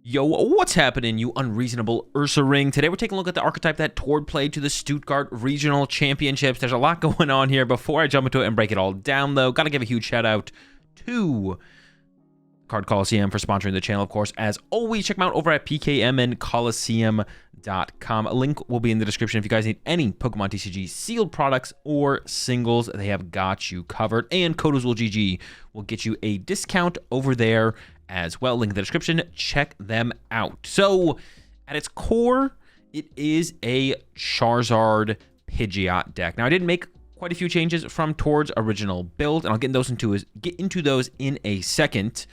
Yo, what's happening, you unreasonable Ursaring? Today we're taking a look at the archetype that Tord played to the Stuttgart Regional Championships. There's a lot going on here. Before I jump into it and break it all down, though, gotta give a huge shout out to Card Coliseum for sponsoring the channel, of course. As always, check them out over at pkmncoliseum.com. A link will be in the description if you guys need any Pokemon TCG sealed products or singles. They have got you covered. And code AzulGG will get you a discount over there as well. Link in the description. Check them out. So, at its core, it is a Charizard Pidgeot deck. Now, I did make quite a few changes from Tord's original build, and I'll get into those in a second.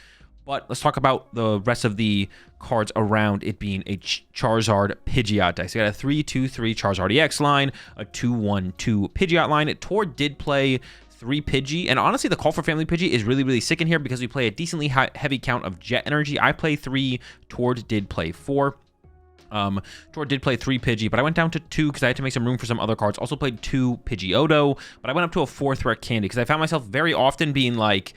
But let's talk about the rest of the cards around it being a Charizard Pidgeot deck. So you got a 3-2-3 Charizard EX line, a 2-1-2 Pidgeot line. Tord did play 3 Pidgey, and honestly, the call for family Pidgey is really, really sick in here because we play a decently heavy count of Jet Energy. I play 3, Tord did play 4. Tord did play 3 Pidgey, but I went down to 2 because I had to make some room for some other cards. Also played 2 Pidgeotto, but I went up to a 4th Rare Candy because I found myself very often being like,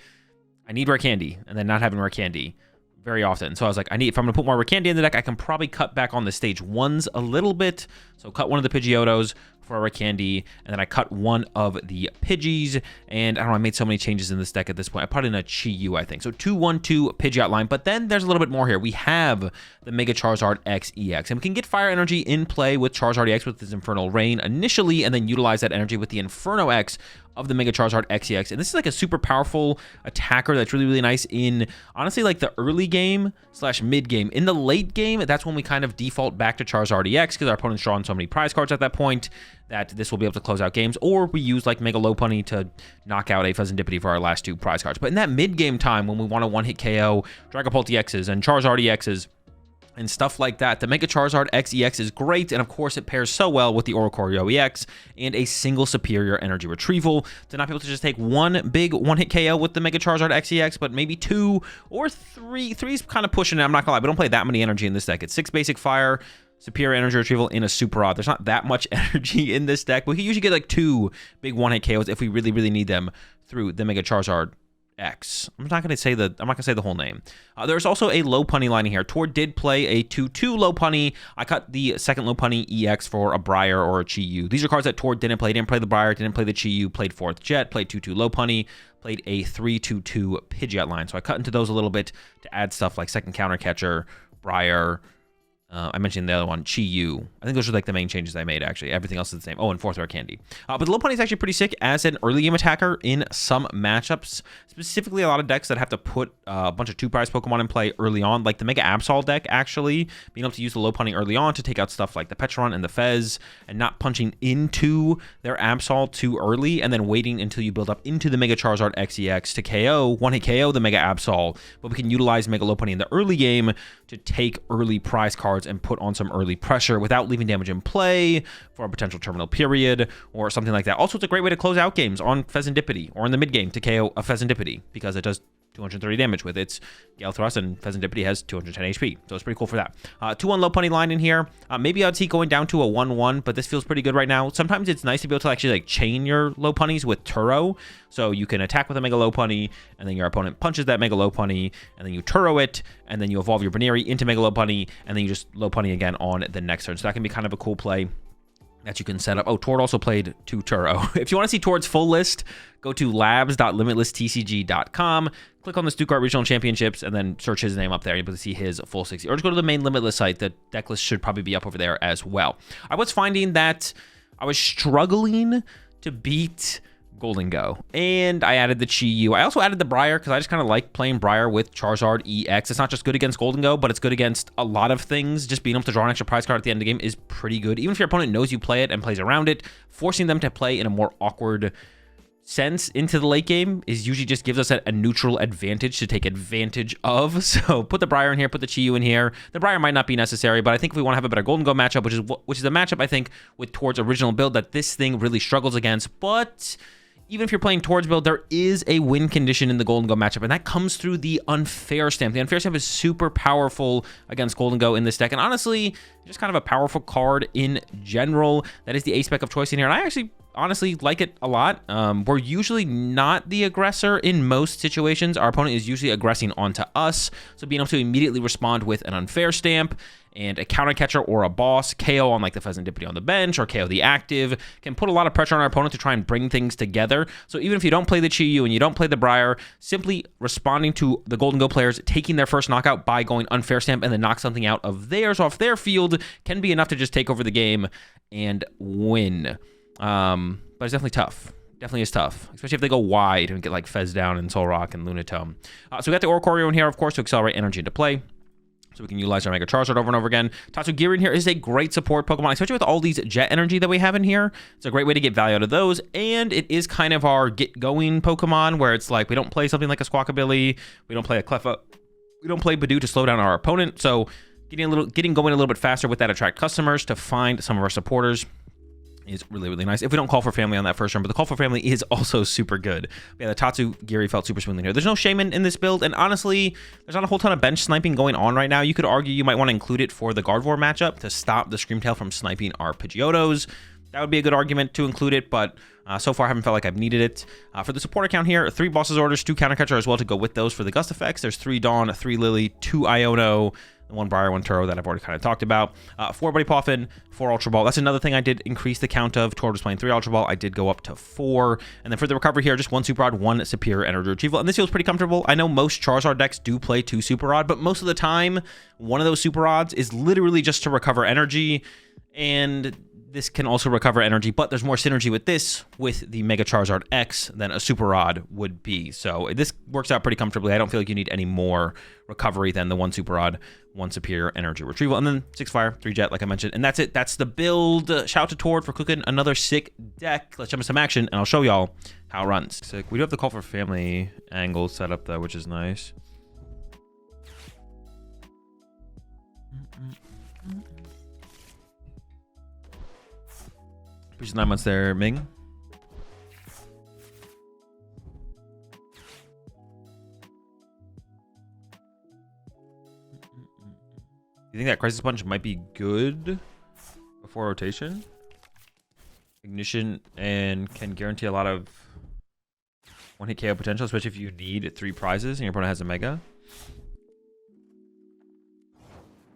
I need Rare Candy, and then not having Rare Candy very often. So I was like, if I'm going to put more Rare Candy in the deck, I can probably cut back on the stage 1s a little bit. So cut one of the Pidgeottos for a Rare Candy, and then I cut one of the Pidgeys, and I don't know, I made so many changes in this deck at this point. I put in a Chi-Yu, I think. So 2-1-2 Pidgeot line, but then there's a little bit more here. We have the Mega Charizard X EX, and we can get Fire Energy in play with Charizard EX with his Infernal Rain initially, and then utilize that energy with the Inferno X of the Mega Charizard XEX. And this is like a super powerful attacker that's really, really nice in, honestly, like the early game / mid game. In the late game, that's when we kind of default back to Charizard EX because our opponent's drawing so many prize cards at that point that this will be able to close out games. Or we use like Mega Lopunny to knock out a Fezandipity for our last 2 prize cards. But in that mid game time, when we want to one-hit KO Dragapult EXs and Charizard EXs, and stuff like that, the Mega Charizard XEX is great, and of course it pairs so well with the Oricorio EX and a single superior energy retrieval to not be able to just take one big one-hit KO with the Mega Charizard XEX, but maybe 2 or 3. 3's kind of pushing it, I'm not gonna lie, we don't play that many energy in this deck. It's 6 basic fire, superior energy retrieval, in a super odd. There's not that much energy in this deck, but we can usually get like 2 big one-hit KOs if we really, really need them through the Mega Charizard X. I'm not gonna say the whole name. There's also a Lopunny line here. Tord did play a 2-2 Lopunny. I cut the second Lopunny EX for a Briar or a Chi-Yu. These are cards that Tord didn't play. He didn't play the Briar, didn't play the Chi-Yu, played 4th Jet, played 2-2 Lopunny, played a 3-2-2 Pidgeot line. So I cut into those a little bit to add stuff like second counter catcher, Briar. I mentioned the other one, Chi-Yu. I think those are like the main changes I made, actually. Everything else is the same. Oh, and 4th Rare Candy. But the Lopunny is actually pretty sick as an early game attacker in some matchups. Specifically, a lot of decks that have to put a bunch of 2-prize Pokemon in play early on, like the Mega Absol deck, actually. Being able to use the Lopunny early on to take out stuff like the Petron and the Fez, and not punching into their Absol too early, and then waiting until you build up into the Mega Charizard XEX to KO, one-hit KO the Mega Absol. But we can utilize Mega Lopunny in the early game to take early prize cards and put on some early pressure without leaving damage in play for a potential terminal period or something like that. Also, it's a great way to close out games on Fezandipity or in the mid game to KO a Fezandipity because it does 230 damage with its Gale Thrust, and Fezandipity has 210 HP, so it's pretty cool for that. 2-1 Lopunny line in here. Maybe I'd see going down to a 1-1, but this feels pretty good right now. Sometimes it's nice to be able to actually like chain your Lopunnies with Turo, so you can attack with a Mega Lopunny, and then your opponent punches that Mega Lopunny, and then you Turo it, and then you evolve your Baneri into Mega Lopunny, and then you just Lopunny again on the next turn. So that can be kind of a cool play that you can set up. Oh, Tord also played 2 Turo. If you want to see Tord's full list, go to labs.limitlesstcg.com, click on the Stuttgart Regional Championships, and then search his name up there. You'll be able to see his full 60. Or just go to the main Limitless site. The deck list should probably be up over there as well. I was finding that I was struggling to beat Golden Go, and I added the Chi-Yu. I also added the Briar because I just kind of like playing Briar with Charizard EX. It's not just good against Golden Go, but it's good against a lot of things. Just being able to draw an extra prize card at the end of the game is pretty good. Even if your opponent knows you play it and plays around it, forcing them to play in a more awkward sense into the late game is usually just gives us a neutral advantage to take advantage of. So put the Briar in here, put the Chi-Yu in here. The Briar might not be necessary, but I think if we want to have a better Golden Go matchup, which is a matchup I think with Tord's original build that this thing really struggles against, but even if you're playing Tord's build, there is a win condition in the Golden Go matchup, and that comes through the Unfair Stamp. The Unfair Stamp is super powerful against Golden Go in this deck, and honestly, just kind of a powerful card in general. That is the A-Spec of choice in here, and I actually honestly like it a lot. We're usually not the aggressor in most situations. Our opponent is usually aggressing onto us. So being able to immediately respond with an unfair stamp and a counter catcher or a boss, KO on like the Pheasantipity on the bench or KO the active, can put a lot of pressure on our opponent to try and bring things together. So even if you don't play the Chi-Yu and you don't play the Briar, simply responding to the Golden Go players taking their first knockout by going unfair stamp and then knock something out of theirs off their field can be enough to just take over the game and win. But it's definitely tough. Definitely is tough, especially if they go wide and get like Fez down and Soul Rock and Lunatome. So we got the Oricorio in here, of course, to accelerate energy into play. So we can utilize our Mega Charizard over and over again. Tatsugiri in here is a great support Pokemon, especially with all these Jet Energy that we have in here. It's a great way to get value out of those, and it is kind of our get-going Pokemon, where it's like we don't play something like a Squawkabilly, we don't play a Cleffa, we don't play Badoo to slow down our opponent, so getting going a little bit faster with that attract customers to find some of our supporters is really, really nice. If we don't call for family on that first turn, but the call for family is also super good. Yeah, the Tatsugiri felt super smooth in here. There's no Shaman in this build, and honestly, there's not a whole ton of bench sniping going on right now. You could argue you might want to include it for the Gardevoir matchup to stop the Screamtail from sniping our Pidgeotos. That would be a good argument to include it, but so far I haven't felt like I've needed it. For the support account here, 3 Boss's Orders, 2 Counter Catcher as well to go with those for the Gust effects. There's 3 Dawn, 3 Lily, 2 Iono, 1 Briar, 1 Turo that I've already kind of talked about. 4 Buddy Poffin, 4 Ultra Ball. That's another thing I did increase the count of. Tords was playing 3 Ultra Ball. I did go up to 4. And then for the recovery here, just 1 Super Rod, 1 Superior Energy Retrieval. And this feels pretty comfortable. I know most Charizard decks do play 2 Super Rod, but most of the time, one of those Super Rods is literally just to recover energy. And this can also recover energy, but there's more synergy with this with the Mega Charizard X than a Super Rod would be. So this works out pretty comfortably. I don't feel like you need any more recovery than the 1 Super Rod, 1 Superior Energy Retrieval, and then 6 Fire, 3 Jet, like I mentioned. And that's it. That's the build. Shout out to Tord for cooking another sick deck. Let's jump into some action, and I'll show y'all how it runs. Sick. We do have the Call for Family angle set up, though, which is nice. Appreciate 9 months there, Ming. Do you think that Crisis Punch might be good before rotation? Ignition and can guarantee a lot of 1-hit KO potential, especially if you need 3 prizes and your opponent has a Mega.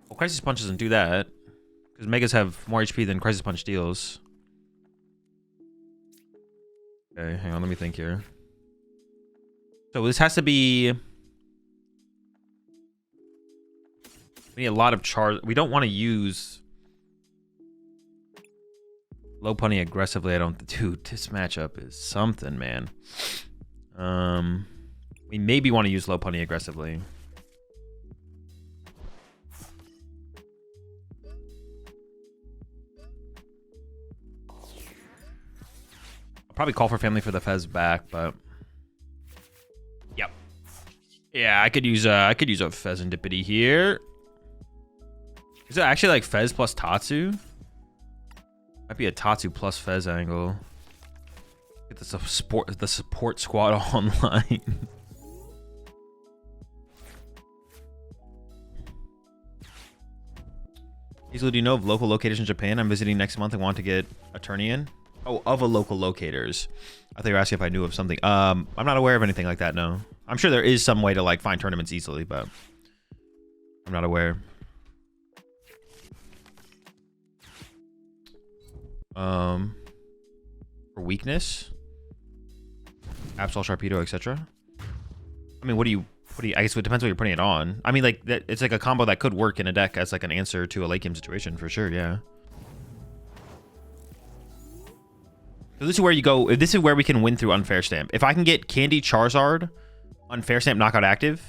Well, Crisis Punch doesn't do that because Megas have more HP than Crisis Punch deals. Okay, hang on, let me think here. So this has to be... We need a lot of charge. We don't want to use Lopunny aggressively. I don't... Dude, this matchup is something, man. We maybe want to use Lopunny aggressively. Probably call for family for the Fez back, but yep, yeah, I could use a Pheasantipity here. Is it actually like Fez plus Tatsu? Might be a Tatsu plus Fez angle. Get the support squad online. Azul, do you know of local locators in Japan? I'm visiting next month and want to get a tourney in. Oh, of a local locators. I thought you were asking if I knew of something. I'm not aware of anything like that, no. I'm sure there is some way to like find tournaments easily, but I'm not aware. For weakness, Absol, Sharpedo, etc. I mean, what do you? I guess it depends what you're putting it on. I mean, like it's like a combo that could work in a deck as like an answer to a late game situation for sure. Yeah. So this is where you go. This is where we can win through Unfair Stamp. If I can get Candy Charizard, Unfair Stamp knockout active,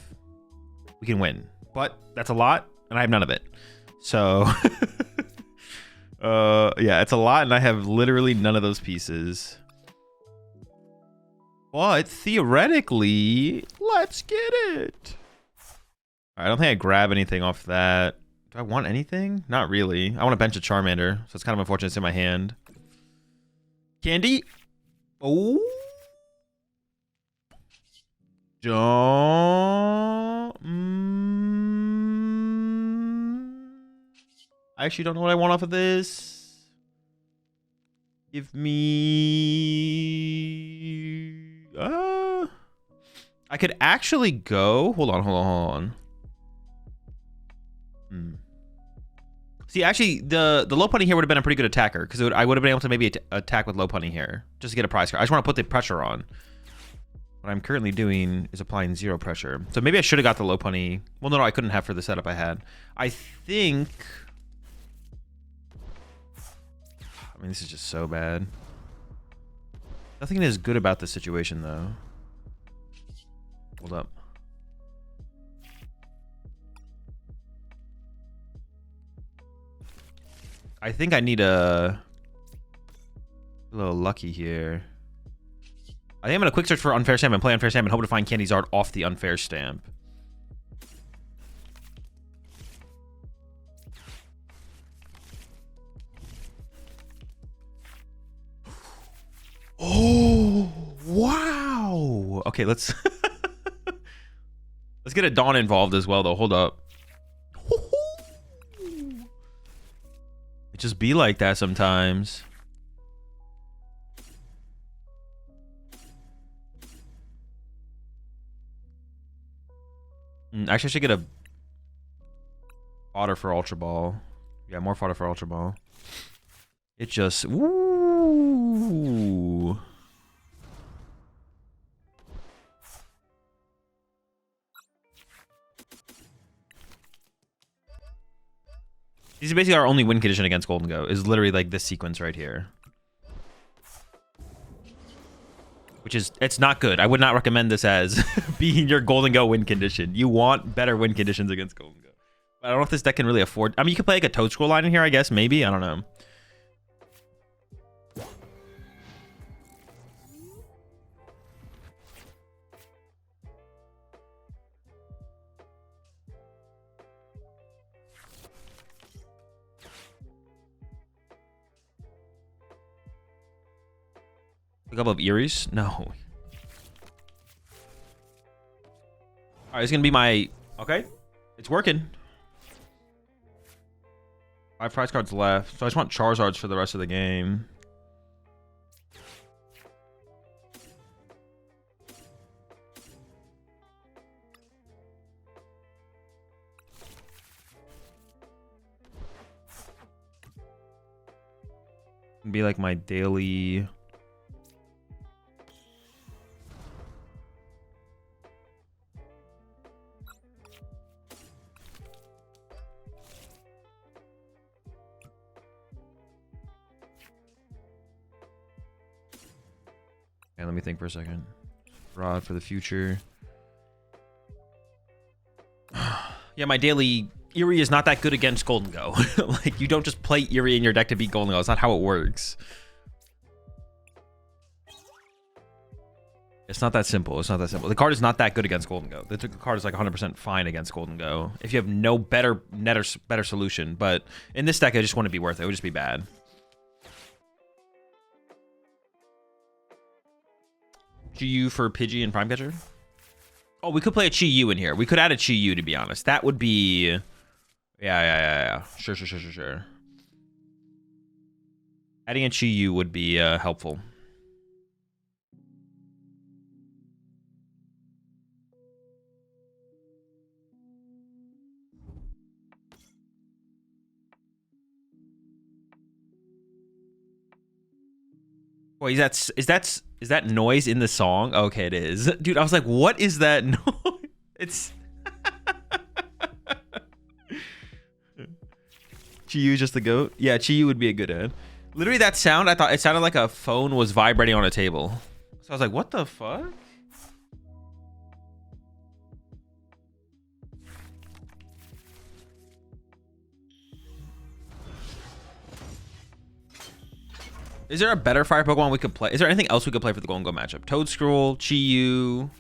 we can win. But that's a lot, and I have none of it. So, yeah, it's a lot, and I have literally none of those pieces. But theoretically, let's get it. All right, I don't think I grab anything off that. Do I want anything? Not really. I want to bench a Charmander, so it's kind of unfortunate it's in my hand. Candy. Oh. I actually don't know what I want off of this. Give me... I could actually go... Hold on. See, actually, the low punny here would have been a pretty good attacker, because I would have been able to maybe attack with low punny here, just to get a prize card. I just want to put the pressure on. What I'm currently doing is applying 0 pressure. So maybe I should have got the low punny. Well, no, I couldn't have for the setup I had. I think... I mean, this is just so bad. Nothing is good about this situation, though. Hold up. I think I need a little lucky here. I think I'm going to quick search for unfair stamp and play unfair stamp and hope to find Charizard off the unfair stamp. Oh, wow. Okay, let's let's get a Dawn involved as well, though. Hold up. It just be like that sometimes. Actually, I should get a fodder for Ultra Ball. Yeah, more fodder for Ultra Ball. It just... Ooh. These are basically our only win condition against Golden Go. Is literally like this sequence right here. Which is, it's not good. I would not recommend this as being your Golden Go win condition. You want better win conditions against Golden Go. I don't know if this deck can really afford... I mean, you could play like a Toad Scroll line in here, I guess. Maybe. I don't know. A couple of Eries? No. Alright, it's gonna be my... Okay. It's working. 5 prize cards left. So I just want Charizards for the rest of the game. It'd be like my daily... Okay, let me think for a second. Rod for the future. Yeah, my daily Eerie is not that good against Golden Go. Like, you don't just play Eerie in your deck to beat Golden Go. It's not how it works. It's not that simple. It's not that simple. The card is not that good against Golden Go. The card is like 100% fine against Golden Go. If you have no better solution. But in this deck, I just want to be worth it. It would just be bad. Chi-Yu for Pidgey and Prime Catcher? Oh, we could play a Chi-Yu in here. We could add a Chi-Yu, to be honest. That would be... Yeah. Sure. Adding a Chi-Yu would be helpful. Wait, is that noise in the song? Okay, it is. Dude, I was like, what is that noise? It's... Chi-Yu just the goat? Yeah, Chi-Yu would be a good ad. Literally that sound, I thought it sounded like a phone was vibrating on a table. So I was like, what the fuck? Is there a better fire Pokemon we could play? Is there anything else we could play for the Golden Go matchup? Toad Scroll, Chi-Yu.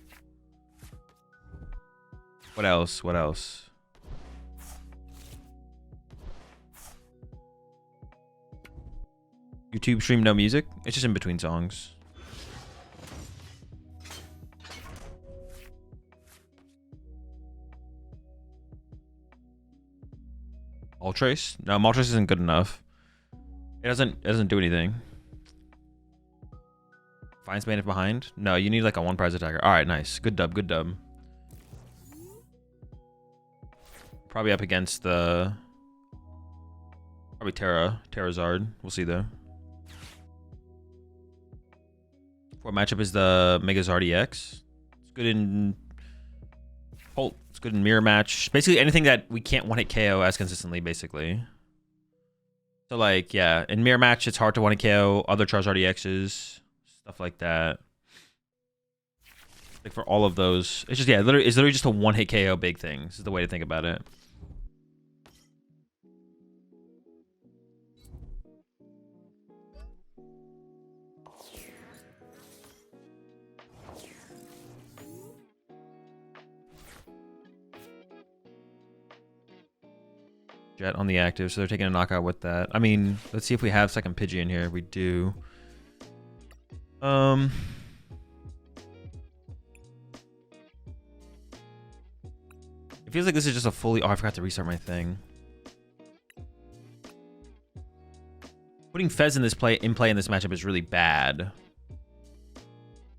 What else? YouTube stream no music? It's just in between songs. Moltres? No, Moltres isn't good enough. It doesn't do anything. Fine Span if behind? No, you need like a 1 prize attacker. All right, nice. Good dub, good dub. Probably up against the... Probably Charizard. We'll see though. What matchup is the Megazard EX? It's good in... Holt. It's good in mirror match. Basically anything that we can't one-hit KO as consistently, basically. So like, yeah, in mirror match, it's hard to one-hit KO other Charizard EXs. Stuff like that. Like for all of those, it's just, yeah, it's literally just a one-hit KO big thing. This is the way to think about it. Jet on the active, so they're taking a knockout with that. I mean, let's see if we have second Pidgey in here. We do. It feels like this is just a fully... Oh, I forgot to restart my thing. Putting Fez in play in this matchup is really bad.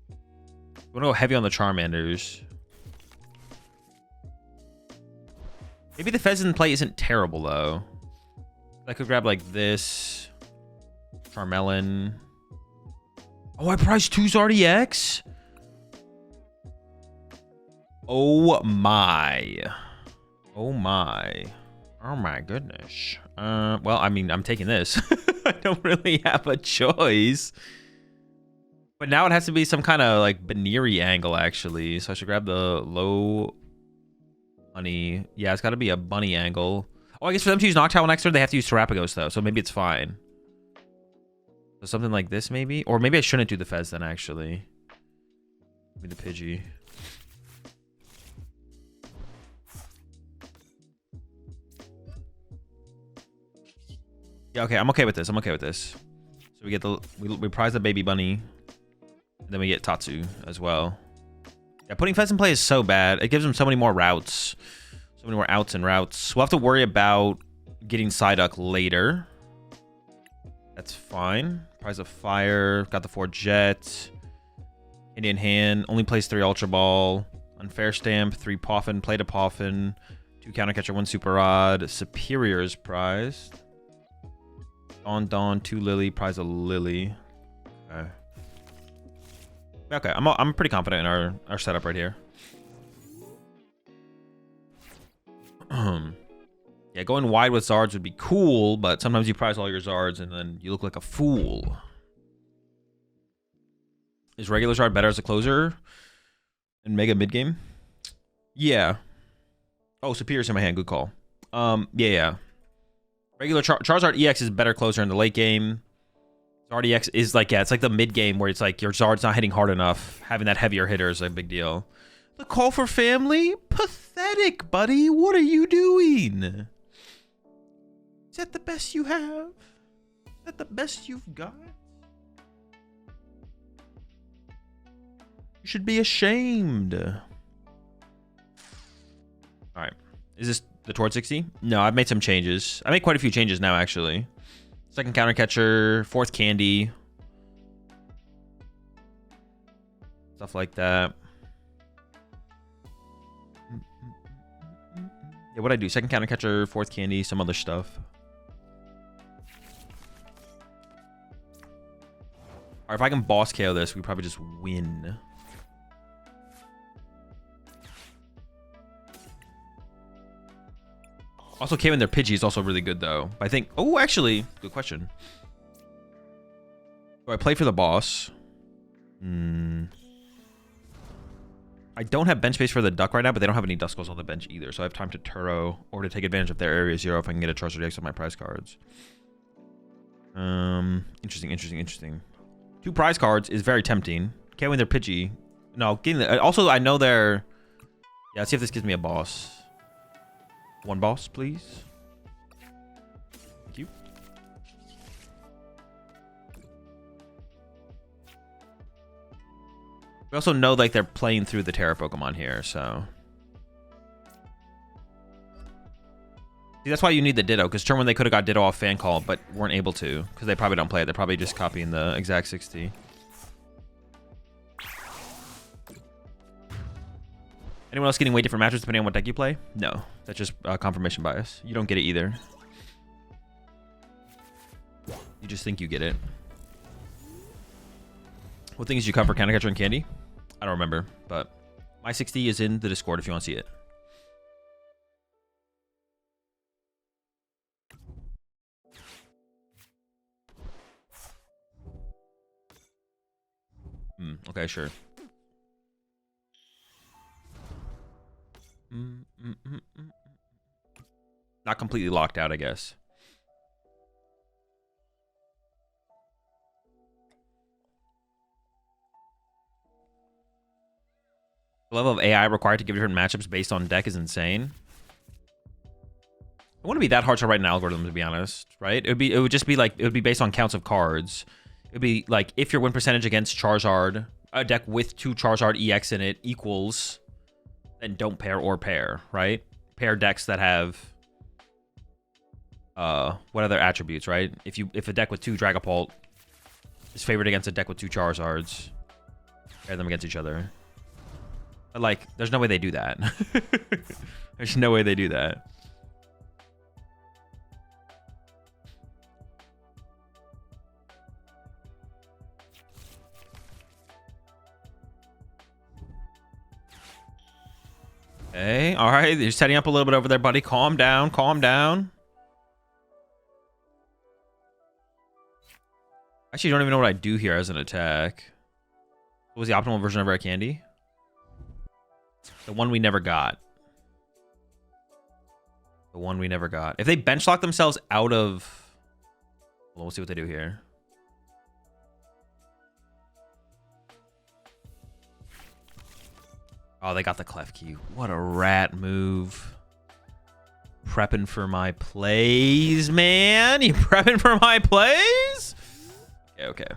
We want to go heavy on the Charmanders. Maybe the Fez in play isn't terrible, though. I could grab, like, this. Charmelon. Oh, I priced 2 Zard-EX? Oh, my. Oh, my. Oh, my goodness. Well, I mean, I'm taking this. I don't really have a choice. But now it has to be some kind of, like, Baneri angle, actually. So I should grab the low... Bunny. Yeah, it's got to be a bunny angle. Oh, I guess for them to use Noctowl next turn, they have to use Terapagos, though. So maybe it's fine. So something like this, maybe? Or maybe I shouldn't do the Fez then, actually. Maybe the Pidgey. Yeah, okay. I'm okay with this. I'm okay with this. So we get the... We prize the baby bunny. And then we get Tatsu as well. Yeah, putting Fez in play is so bad. It gives him so many more routes. So many more outs and routes. We'll have to worry about getting Psyduck later. That's fine. Prize of Fire. Got the 4 Jet. Indian Hand. Only plays 3 Ultra Ball. Unfair Stamp. 3 Poffin. Play to Poffin. 2 Counter Catcher. 1 Super Rod. Superior is prized. Dawn. 2 Lily. Prize a Lily. Okay. Okay, I'm pretty confident in our setup right here. Yeah, going wide with Zards would be cool, but sometimes you prize all your Zards and then you look like a fool. Is regular Zard better as a closer in Mega mid game? Yeah. Oh, Superior's in my hand. Good call. Yeah. Regular Charizard EX is better closer in the late game. Zard EX is like, yeah, it's like the mid game where it's like your Zard's not hitting hard enough. Having that heavier hitter is a big deal. The call for family? Pathetic, buddy. What are you doing? Is that the best you have? Is that the best you've got? You should be ashamed. All right. Is this the Tords 60? No, I've made some changes. I made quite a few changes now, actually. Second Counter Catcher, 4th Candy. Stuff like that. Yeah, what'd I do? Second Counter Catcher, 4th Candy, some other stuff. Alright, if I can boss KO this, we probably just win. Also, came in their Pidgey is also really good, though. I think... Oh, actually, good question. Do I play for the boss? I don't have bench space for the Duck right now, but they don't have any Duskulls on the bench either. So I have time to Turo or to take advantage of their Area 0 if I can get a Charizard EX on my prize cards. Interesting. 2 prize cards is very tempting. Can't win their Pidgey. No, getting the... Also, I know they're... Yeah, let's see if this gives me a boss. 1 boss, please. Thank you. We also know like they're playing through the Terra Pokemon here, so. See, that's why you need the Ditto, because turn 1 they could have got Ditto off Fan Call, but weren't able to, because they probably don't play it. They're probably just copying the exact 60. Anyone else getting way different matches depending on what deck you play? No, that's just confirmation bias. You don't get it either. You just think you get it. What things you cover, Counter Catcher and Candy? I don't remember, but my 60 is in the Discord if you want to see it. Okay, sure. Not completely locked out, I guess. The level of AI required to give different matchups based on deck is insane. It wouldn't be that hard to write an algorithm, to be honest, right? It would just be like, it would be based on counts of cards. It would be like, if your win percentage against Charizard, a deck with 2 Charizard EX in it equals, then don't pair or pair, right? Pair decks that have what other attributes, right? If a deck with 2 Dragapult is favored against a deck with 2 Charizards, pair them against each other. But like, there's no way they do that. There's no way they do that. Okay, all right. You're setting up a little bit over there, buddy. Calm down, calm down. Actually, don't even know what I do here as an attack. What was the optimal version of Rare Candy? The one we never got. The one we never got. If they bench lock themselves out of... Well, we'll see what they do here. Oh, they got the Clef Key. What a rat move. Prepping for my plays, man. You prepping for my plays? Okay, okay.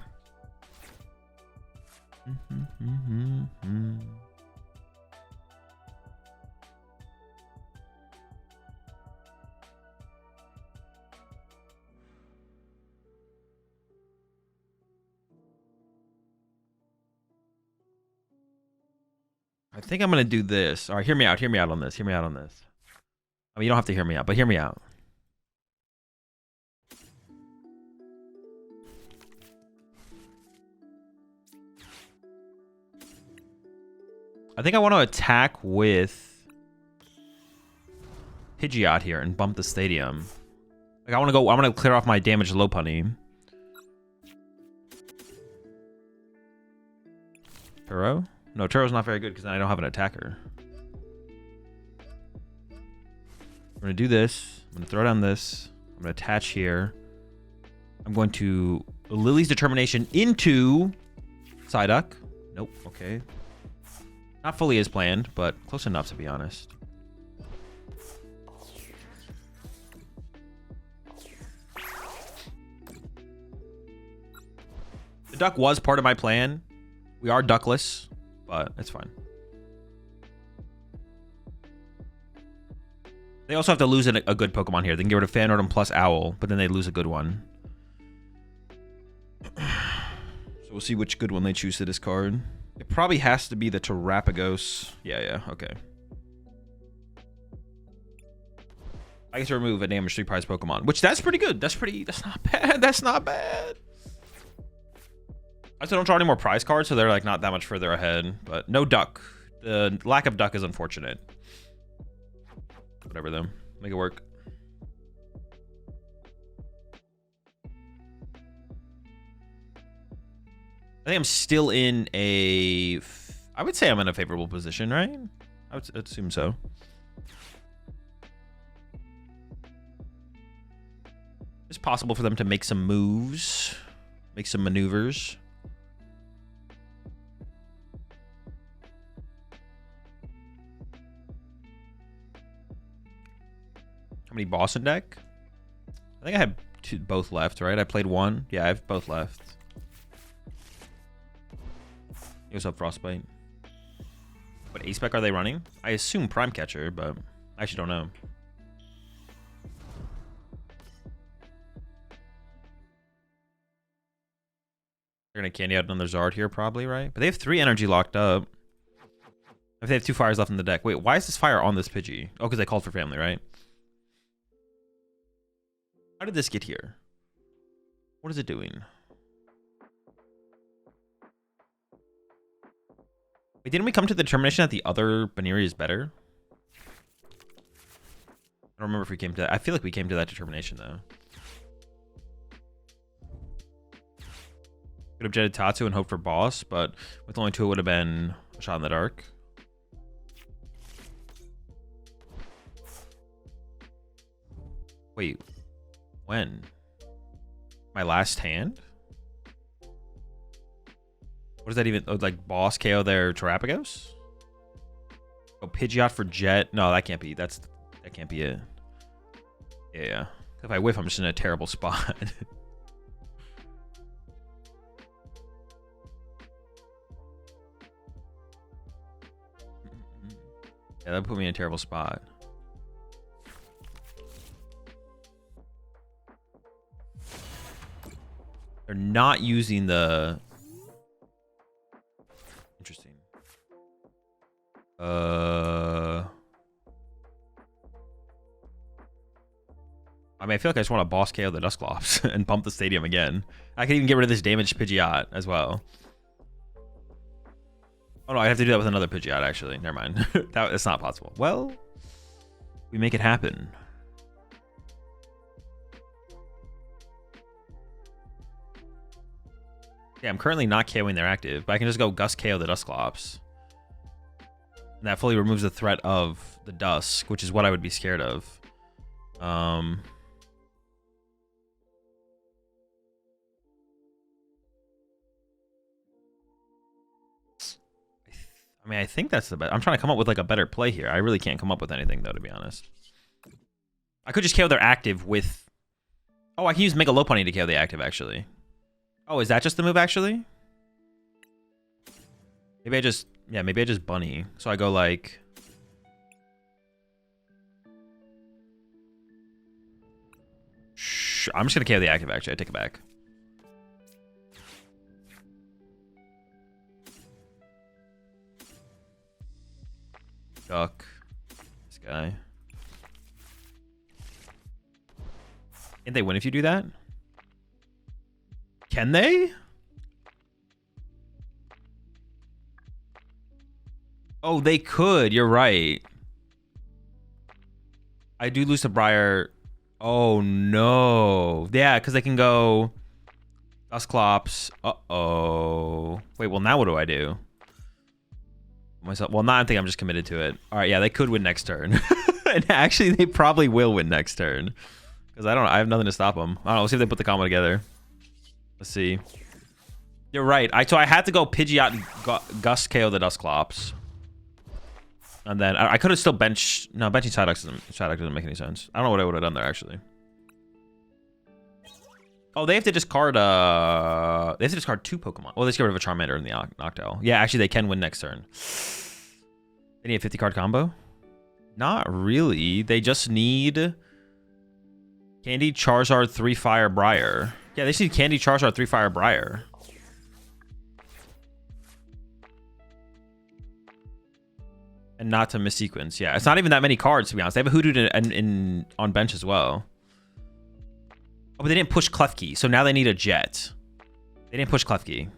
I think I'm going to do this. All right, hear me out. Hear me out on this. Hear me out on this. I mean, you don't have to hear me out, but hear me out. I think I want to attack with Pidgeot here and bump the stadium. Like, I want to clear off my damaged Lopunny. Turo? No, Turo's not very good because I don't have an attacker. We're going to do this. I'm going to throw down this. I'm going to attach here. I'm going to Lily's Determination into Psyduck. Nope. Okay. Not fully as planned, but close enough to be honest. The duck was part of my plan. We are duckless, but it's fine. They also have to lose a good Pokemon here. They can get rid of Fanordum plus Owl, but then they lose a good one. So we'll see which good one they choose to discard. It probably has to be the Terapagos. Yeah, okay. I get to remove a damage 3 prize Pokemon, which that's pretty good. That's not bad. That's not bad. I still don't draw any more prize cards, so they're like not that much further ahead. But no duck. The lack of duck is unfortunate. Whatever though. Make it work. I think I'm still in a... I would say I'm in a favorable position, right? I would assume so. It's possible for them to make some moves. Make some maneuvers. How many Boston deck? I think I have both left, right? I played one. Yeah, I have both left. What's up, Frostbite? What A-Spec are they running? I assume Prime Catcher, but I actually don't know. They're going to candy out another Zard here, probably, right? But they have 3 energy locked up. If they have 2 fires left in the deck. Wait, why is this fire on this Pidgey? Oh, because I called for family, right? How did this get here? What is it doing? Wait, didn't we come to the determination that the other Baneri is better? I don't remember if we came to that. I feel like we came to that determination, though. Could have jetted Tatsu and hoped for boss, but with only 2, it would have been a shot in the dark. Wait, when? My last hand? What does that even, like, boss KO their Terrapagos? Oh, Pidgeot for jet. No, that can't be, that can't be it. Yeah. If I whiff, I'm just in a terrible spot. Yeah, that put me in a terrible spot. They're not using the... Interesting. I mean, I feel like I just want to boss KO the Dusclops and pump the stadium again. I can even get rid of this damaged Pidgeot as well. Oh no, I have to do that with another Pidgeot, actually. Never mind. That's not possible. Well, we make it happen. Yeah, I'm currently not KOing their active, but I can just go Gust KO the Dusclops. And that fully removes the threat of the Dusk, which is what I would be scared of. I mean, I think that's the best. I'm trying to come up with like a better play here. I really can't come up with anything though, to be honest. I could just KO their active with... Oh, I can use Mega Lopunny to KO the active, actually. Oh, is that just the move, actually? Maybe I just... Yeah, maybe I just bunny. So I go like... Shh, I'm just going to KO the active, actually. I take it back. Duck. This guy. Can't they win if you do that? Can they? Oh, they could. You're right. I do lose to Briar. Oh, no. Yeah, because they can go Dusclops. Uh-oh. Wait, well, now what do I do? Myself. Well, I think I'm just committed to it. All right, yeah, they could win next turn. And actually, they probably will win next turn. Because I have nothing to stop them. I don't know. Let's see if they put the combo together. Let's see. You're right. So I had to go Pidgeot and Gust KO the Dusclops. And then I could have still benched... No, benching Psyduck doesn't make any sense. I don't know what I would have done there, actually. Oh, they have to discard... They have to discard 2 Pokemon. Well, they just get rid of a Charmander in the Noctowl. Yeah, actually, they can win next turn. They need a 50-card combo? Not really. They just need... Candy, Charizard, 3-Fire, Briar. Yeah, they just need Candy, Charizard, 3-Fire, Briar. And not to missequence. Yeah, it's not even that many cards, to be honest. They have a Hoodoo on bench as well. Oh, but they didn't push Klefki, so now they need a Jet. They didn't push Klefki. You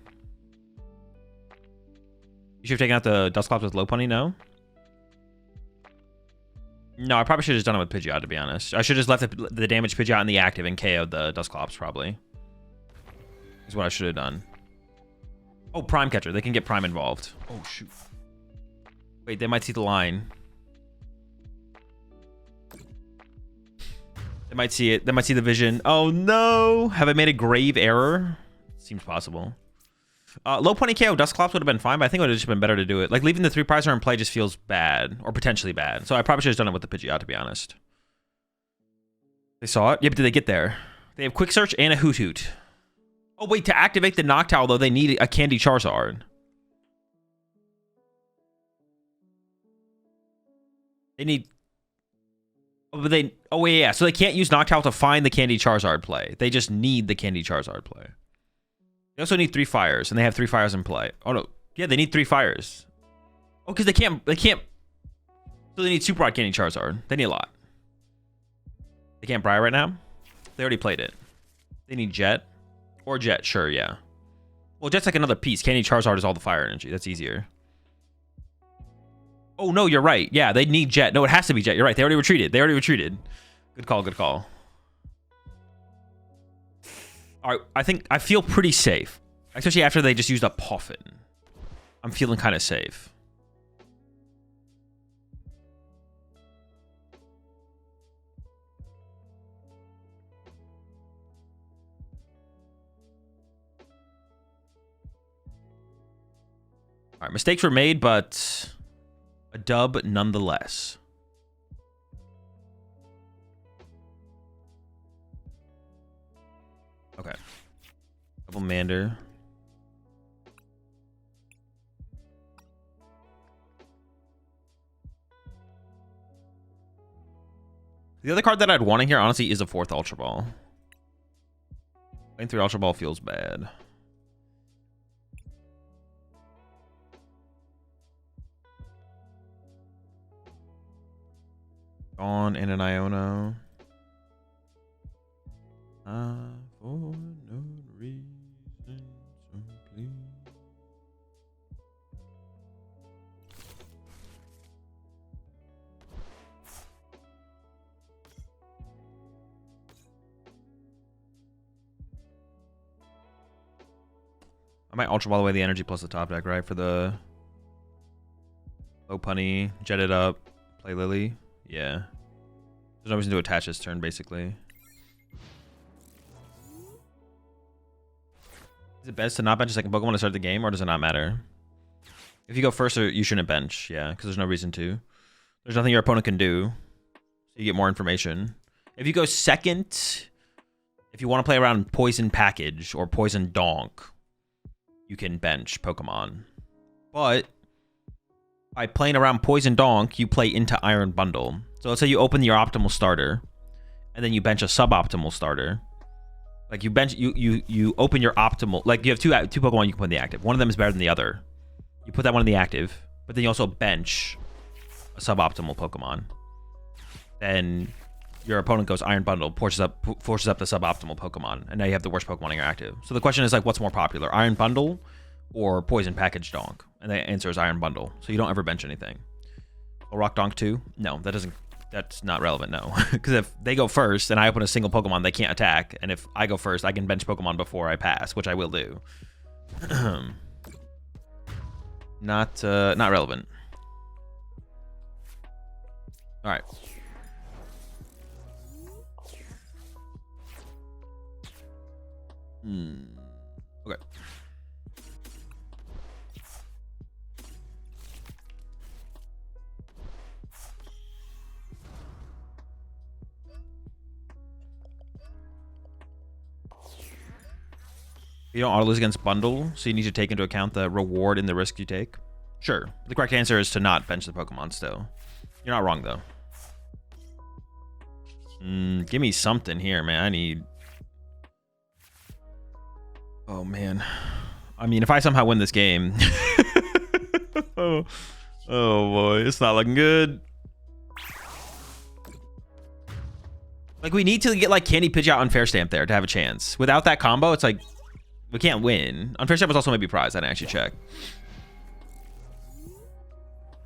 should have taken out the Dusclops with Lopunny, no? No, I probably should have just done it with Pidgeot, to be honest. I should have just left the damaged Pidgeot in the active and KO'd the Dusclops, probably. Is what I should have done. Oh, Prime Catcher. They can get Prime involved. Oh, shoot. Wait, they might see the line. They might see it. They might see the vision. Oh, no. Have I made a grave error? Seems possible. Lopunny KO Dusclops would have been fine, but I think it would have just been better to do it. Like, leaving the 3-Prizer in play just feels bad, or potentially bad. So I probably should have done it with the Pidgeot, to be honest. They saw it? Yeah, but did they get there? They have Quick Search and a Hoot Hoot. Oh, wait, to activate the Noctowl, though, they need a Candy Charizard. They need... Oh, but they... Oh, yeah. So they can't use Noctowl to find the Candy Charizard play. They just need the Candy Charizard play. They also need 3 fires, and they have 3 fires in play. Oh, no. Yeah, they need 3 fires. Oh, because they can't. So they need Super Rod Candy Charizard. They need a lot. They can't Briar right now? They already played it. They need Jet. Or Jet, sure, yeah. Well, Jet's like another piece. Candy Charizard is all the fire energy. That's easier. Oh, no, you're right. Yeah, they need Jet. No, it has to be Jet. You're right. They already retreated. Good call, good call. All right, I feel pretty safe. Especially after they just used up Puffin. I'm feeling kind of safe. All right, mistakes were made, but a dub nonetheless. Okay. Double Mander. The other card that I'd want in here, honestly, is a 4th Ultra Ball. Playing 3 Ultra Ball feels bad. On and an Iono. For no reason, so please. I might Ultra Ball away the energy plus the top deck, right? For the low punny, jet it up, play Lily. Yeah. There's no reason to attach this turn, basically. Is it best to not bench a second Pokemon to start the game, or does it not matter? If you go first, you shouldn't bench, yeah, because there's no reason to. There's nothing your opponent can do, so you get more information. If you go second, if you want to play around Poison Package or Poison Donk, you can bench Pokemon. But by playing around Poison Donk, you play into Iron Bundle. So let's say you open your optimal starter, and then you bench a suboptimal starter. Like you bench, you open your optimal. Like you have two Pokemon you can put in the active. One of them is better than the other. You put that one in the active, but then you also bench a suboptimal Pokemon. Then your opponent goes Iron Bundle, forces up the suboptimal Pokemon, and now you have the worst Pokemon in your active. So the question is like, what's more popular, Iron Bundle or Poison Package Donk? And the answer is Iron Bundle. So you don't ever bench anything. Will Rock Donk 2? No, that's not relevant, no. Because if they go first and I open a single Pokemon, they can't attack. And if I go first, I can bench Pokemon before I pass, which I will do. Not relevant. All right. Okay. You don't auto lose against Bundle, so you need to take into account the reward and the risk you take. Sure. The correct answer is to not bench the Pokemon still. You're not wrong, though. Give me something here, man. I need... Oh, man. I mean, if I somehow win this game... oh boy. It's not looking good. Like, we need to get, like, Candy Pidgeot Unfair Stamp there to have a chance. Without that combo, it's like... We can't win. Unfair Stamp was also maybe prize. I didn't actually check.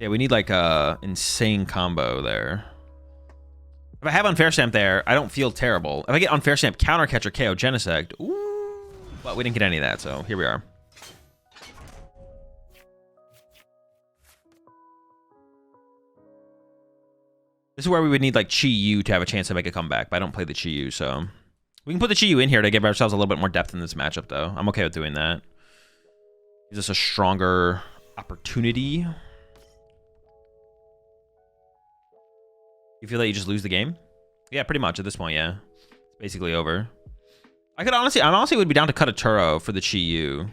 Yeah, we need like a insane combo there. If I have Unfair Stamp there, I don't feel terrible. If I get Unfair Stamp, Counter Catch, or KO Genesect, ooh. But we didn't get any of that, so here we are. This is where we would need like Chi-Yu to have a chance to make a comeback, but I don't play the Chi-Yu, so... We can put the Chi-Yu in here to give ourselves a little bit more depth in this matchup, though. I'm okay with doing that. Gives us a stronger opportunity. You feel that you just lose the game? Yeah, pretty much at this point, yeah. It's basically over. I honestly would be down to cut a Turo for the Chi-Yu.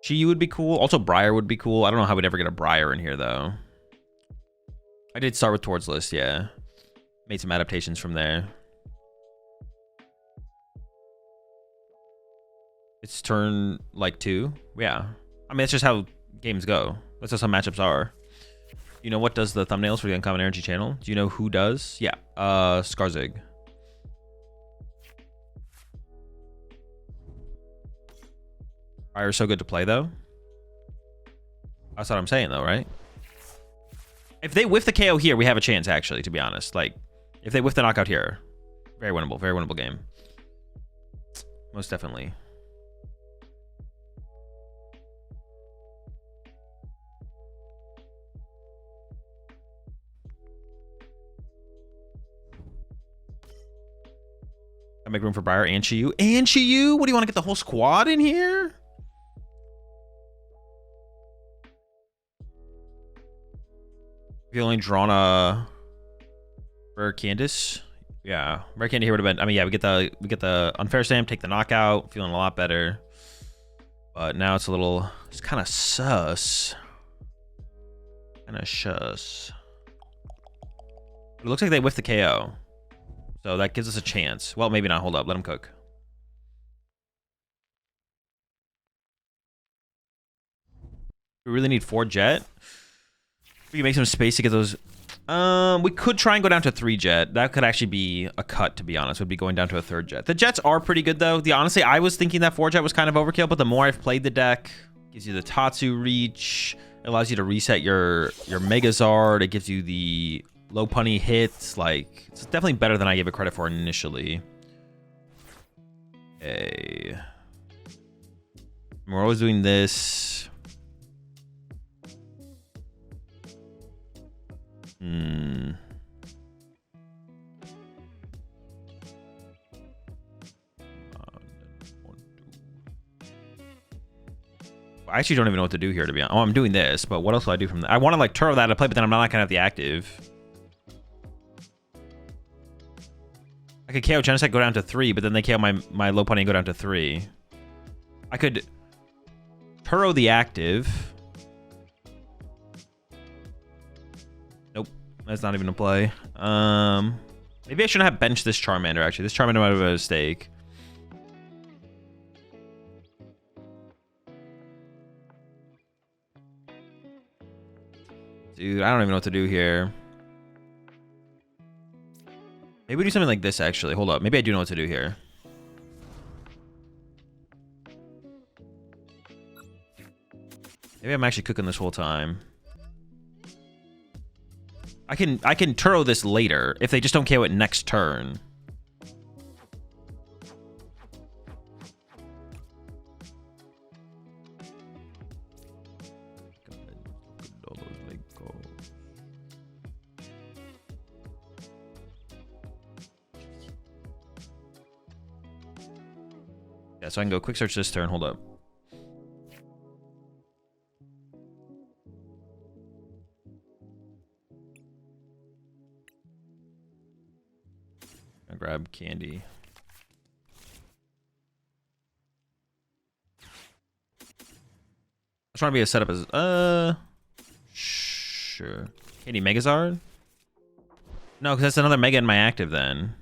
Chi-Yu would be cool. Also, Briar would be cool. I don't know how we'd ever get a Briar in here, though. I did start with Tords list, yeah. Made some adaptations from there. It's turn like 2. Yeah. I mean, that's just how games go. That's just how matchups are. You know what does the thumbnails for the Uncommon Energy channel? Do you know who does? Yeah. Skarzig. Fire's so good to play though. That's what I'm saying though, right? If they whiff the KO here, we have a chance actually, to be honest. Like, if they whiff the knockout here, very winnable game. Most definitely. I make room for Briar and Chiyu. And Chiyu? What do you want to get the whole squad in here? You only drawn a Rare Candace. Yeah, Rare Candy here would have been. I mean, yeah, we get the unfair stamp, take the knockout, feeling a lot better. But now it's kind of sus. Kind of sus. It looks like they whiffed the KO. So that gives us a chance. Well, maybe not. Hold up. Let him cook. We really need 4 jet. We can make some space to get those. We could try and go down to 3 jet. That could actually be a cut, to be honest. Would be going down to a 3rd jet. The jets are pretty good, though. Honestly, I was thinking that 4 jet was kind of overkill, but the more I've played the deck, gives you the Tatsu reach. It allows you to reset your Megazard. It gives you the low punny hits. Like, it's definitely better than I gave it credit for initially. Okay. We're always doing this. I actually don't even know what to do here, to be honest. Oh, I'm doing this, but what else do I do from that? I want to like turtle that to play, but then I'm not gonna have the active. I could KO Genesect, go down to 3, but then they KO my low punny and go down to 3. I could Turo the active. Nope, that's not even a play. Maybe I shouldn't have benched this Charmander, actually. This Charmander might have been a mistake. Dude, I don't even know what to do here. Maybe we do something like this, actually. Hold up. Maybe I do know what to do here. Maybe I'm actually cooking this whole time. I can Turo this later if they just don't KO it next turn. Yeah, so I can go quick search this turn. Hold up. I'll grab candy. I'm trying to be a setup as sure. Candy Megazard? No, because that's another Mega in my active then.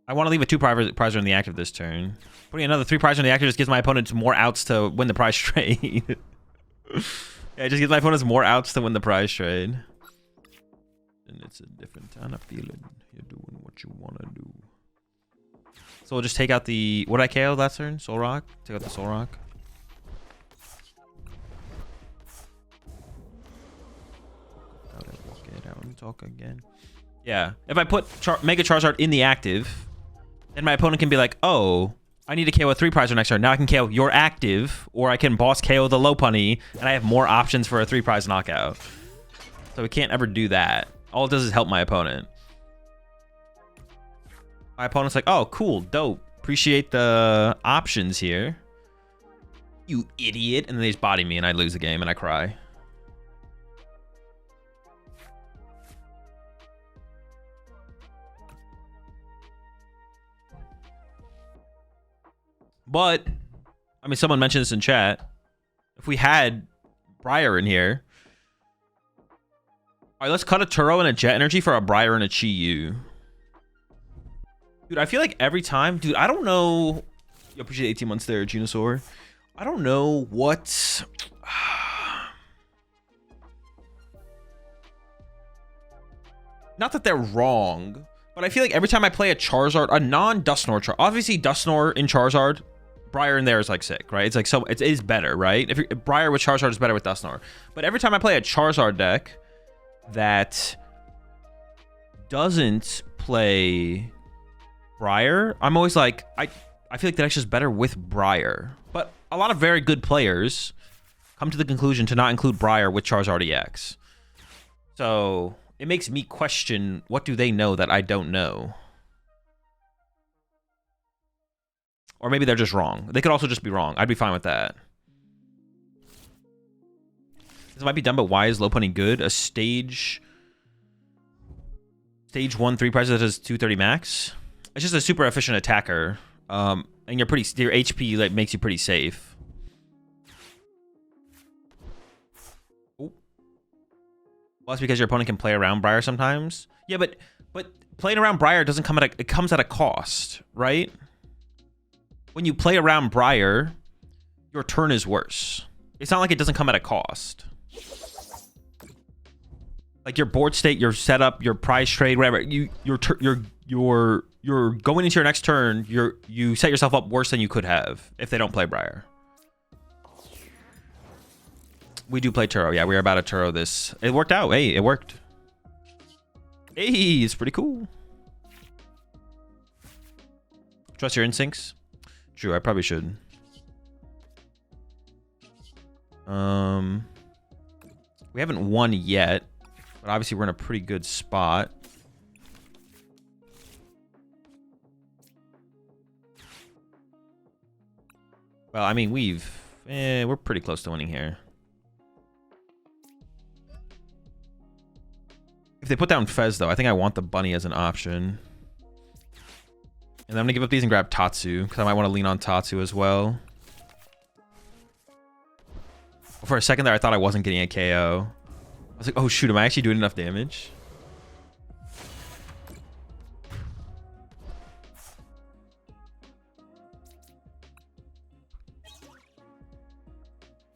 I want to leave a 2 prizer in the active this turn. Putting another 3 prizer in the active just gives my opponents more outs to win the prize trade. Yeah, it just gives my opponents more outs to win the prize trade. And it's a different kind of feeling. You're doing what you want to do. So we'll just take out the... What did I KO last turn? Soul Rock? Take out the Soul Rock. Get out and talk again. Yeah. If I put Mega Charizard in the active... Then my opponent can be like, oh, I need to KO a 3 prizer next turn. Now I can KO your active, or I can boss KO the low punny, and I have more options for a 3 prize knockout. So we can't ever do that. All it does is help my opponent. My opponent's like, oh, cool, dope. Appreciate the options here. You idiot. And then they just body me, and I lose the game, and I cry. But, I mean, someone mentioned this in chat. If we had Briar in here. All right, let's cut a Turo and a Jet Energy for a Briar and a Chiyu. Dude, I feel like every time... Dude, I don't know... You appreciate 18 months there, Genosaur. I don't know what... Not that they're wrong, but I feel like every time I play a Charizard, a non-Dusknoir, obviously Dusknoir in Charizard, Briar in there is like sick, right? It's like so it is better, right? If Briar with Charizard is better with Dusknoir. But every time I play a Charizard deck that doesn't play Briar, I'm always like, I feel like the deck's just better with Briar. But a lot of very good players come to the conclusion to not include Briar with Charizard EX. So it makes me question, what do they know that I don't know? Or maybe they're just wrong. They could also just be wrong. I'd be fine with that. This might be dumb, but why is low punting good? A stage 1 3 prices that does 230 max? It's just a super efficient attacker. And your HP like makes you pretty safe. Ooh. Well, that's because your opponent can play around Briar sometimes. Yeah, but playing around Briar doesn't come it comes at a cost, right? When you play around Briar, your turn is worse. It's not like it doesn't come at a cost. Like your board state, your setup, your prize trade, whatever. You're going into your next turn. You set yourself up worse than you could have if they don't play Briar. We do play Turo. Yeah, we are about to Turo this. It worked out. Hey, it worked. Hey, it's pretty cool. Trust your instincts. True, I probably should. We haven't won yet, but obviously we're in a pretty good spot. Well, I mean, we're pretty close to winning here. If they put down Fez, though, I think I want the bunny as an option. And I'm going to give up these and grab Tatsu, because I might want to lean on Tatsu as well. For a second there, I thought I wasn't getting a KO. I was like, oh shoot, am I actually doing enough damage?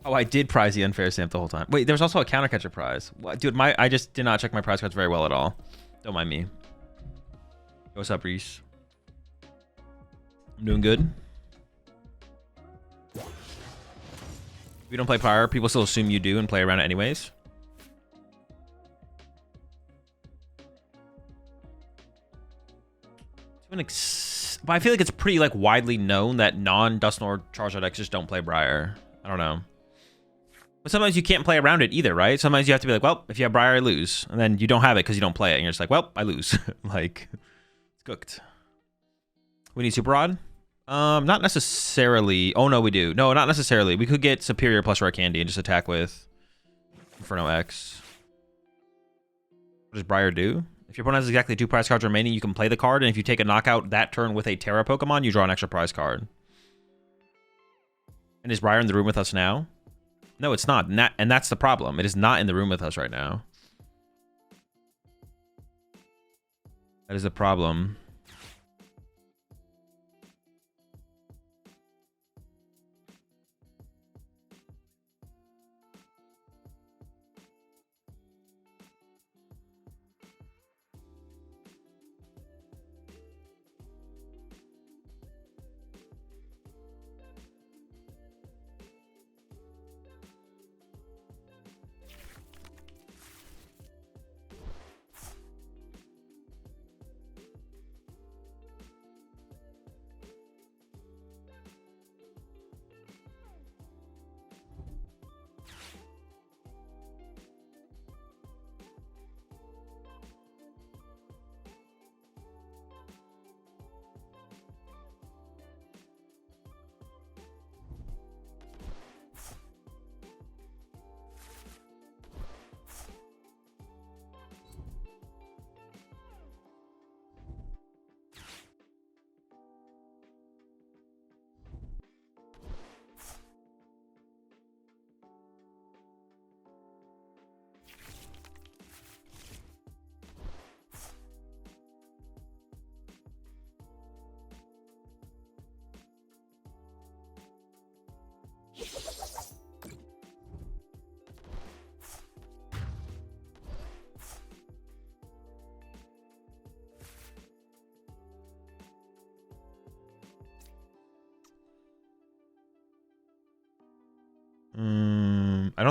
Oh, I did prize the unfair stamp the whole time. Wait, there was also a counter catcher prize. What? Dude, I just did not check my prize cards very well at all. Don't mind me. What's up, Reese? I'm doing good. If you don't play Pyre, people still assume you do and play around it anyways. But I feel like it's pretty like widely known that non-Dusknoir Charizard decks just don't play Briar. I don't know. But sometimes you can't play around it either, right? Sometimes you have to be like, well, if you have Briar, I lose. And then you don't have it because you don't play it. And you're just like, well, I lose. Like, it's cooked. We need Super Rod? Not necessarily. Oh, no, we do. No, not necessarily. We could get Superior plus Rare Candy and just attack with Inferno X. What does Briar do? If your opponent has exactly 2 prize cards remaining, you can play the card. And if you take a knockout that turn with a Terra Pokemon, you draw an extra prize card. And is Briar in the room with us now? No, it's not. And that's the problem. It is not in the room with us right now. That is the problem.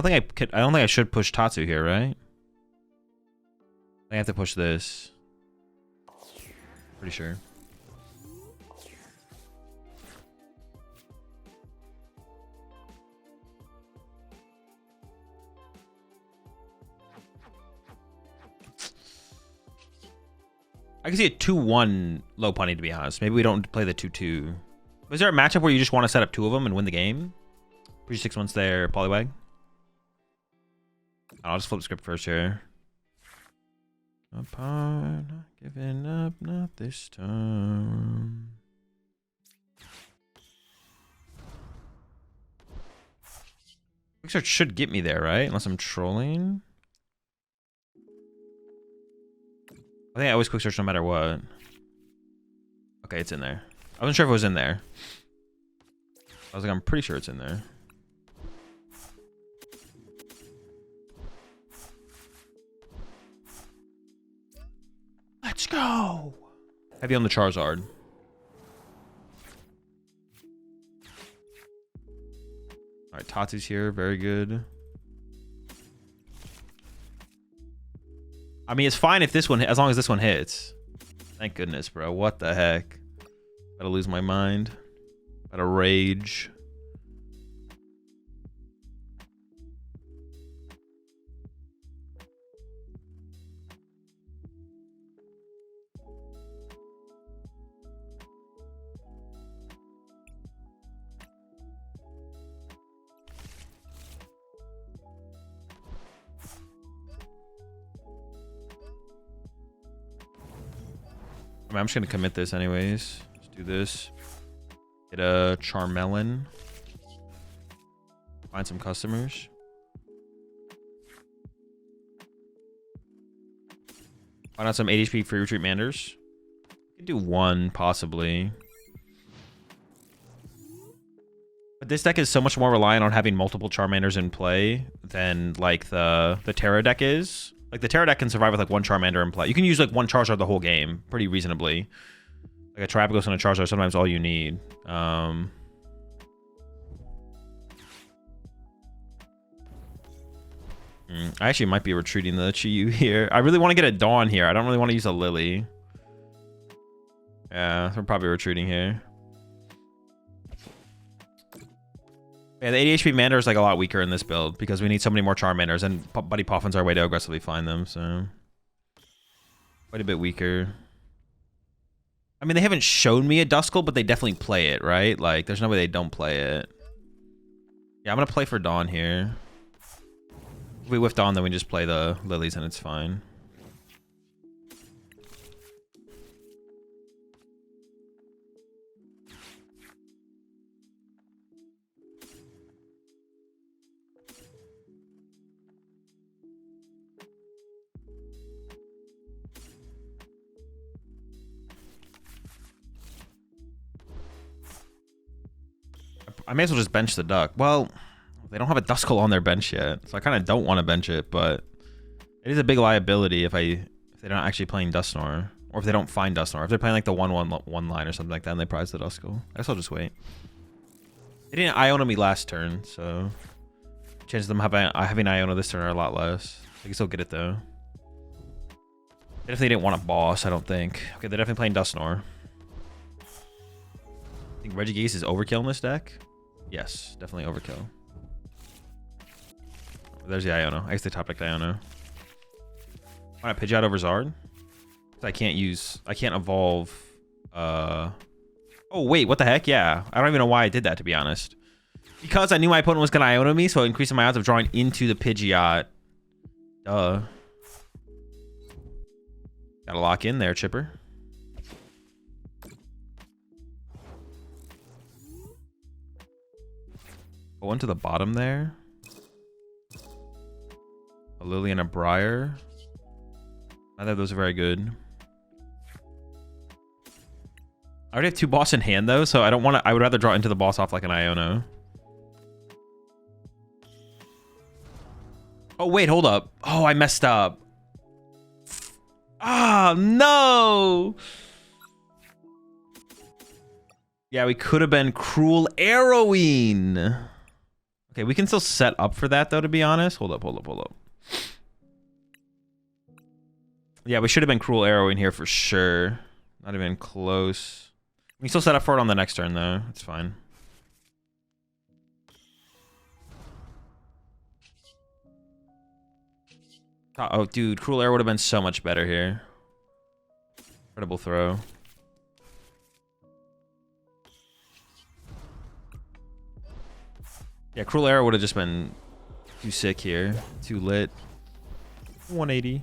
don't think I could. I don't think I should push Tatsu here, right? I have to push this. Pretty sure. I can see a 2-1 low punny, to be honest. Maybe we don't play the 2-2. Was there a matchup where you just want to set up 2 of them and win the game? Pre 6 months there, Poliwag. I'll just flip the script first here. Apart, not giving up, not this time. Quick search should get me there, right? Unless I'm trolling. I think I always quick search no matter what. Okay, it's in there. I wasn't sure if it was in there. I was like, I'm pretty sure it's in there. Let's go. Heavy on the Charizard. All right, Tatsu's here. Very good. I mean, it's fine if this one, as long as this one hits. Thank goodness, bro. What the heck? Gotta lose my mind. Gotta rage. I mean, I'm just gonna commit this anyways. Let's do this. Get a Charmelon. Find some customers. Find out some 8 HP free retreat Manders. Could do one possibly. But this deck is so much more reliant on having multiple Charmanders in play than like the Terra deck is. Like, the Terra deck can survive with, like, one Charmander in play. You can use, like, one Charizard the whole game pretty reasonably. Like, a Terrapagos and a Charizard are sometimes all you need. I actually might be retreating the Chi-Yu here. I really want to get a Dawn here. I don't really want to use a Lily. Yeah, we're probably retreating here. Yeah, the 80 HP Mander is like a lot weaker in this build because we need so many more Charmanders, and Buddy Poffin's our way to aggressively find them, so quite a bit weaker. I mean, they haven't shown me a Duskull, but they definitely play it, right? Like, there's no way they don't play it. Yeah, I'm gonna play for Dawn here. If we whiff Dawn, then we just play the Lilies and it's fine. I may as well just bench the Duck. Well, they don't have a Duskull on their bench yet, so I kind of don't want to bench it, but it is a big liability if they're not actually playing Dusknoir, or if they don't find Dusknoir. If they're playing like the 1/1 line or something like that, and they prize the Duskull, I guess I'll just wait. They didn't Iona me last turn, so chances of them having Iona this turn are a lot less. I can still get it though. They definitely didn't want a boss, I don't think. Okay, they're definitely playing Dusknoir. I think Regigigas is overkill in this deck. Yes, definitely overkill. There's the Iono. I guess they top deck the Iono. Why not Pidgeot over Zard? I can't evolve. Oh wait, what the heck? Yeah, I don't even know why I did that, to be honest. Because I knew my opponent was gonna Iono me, so increasing my odds of drawing into the Pidgeot. Duh. Gotta lock in there, Chipper. Go into the bottom there. A Lily and a Briar. Neither of those are very good. I already have 2 boss in hand though, so I don't want to. I would rather draw into the boss off like an Iono. Oh wait, hold up. Oh, I messed up. Ah, no. Yeah, we could have been Cruel Arrowing. Okay, we can still set up for that, though, to be honest. Hold up. Yeah, we should have been Cruel Arrow in here for sure. Not even close. We can still set up for it on the next turn, though. It's fine. Oh, dude, Cruel Arrow would have been so much better here. Incredible throw. Yeah, Cruel Arrow would have just been too sick here. Too lit. 180.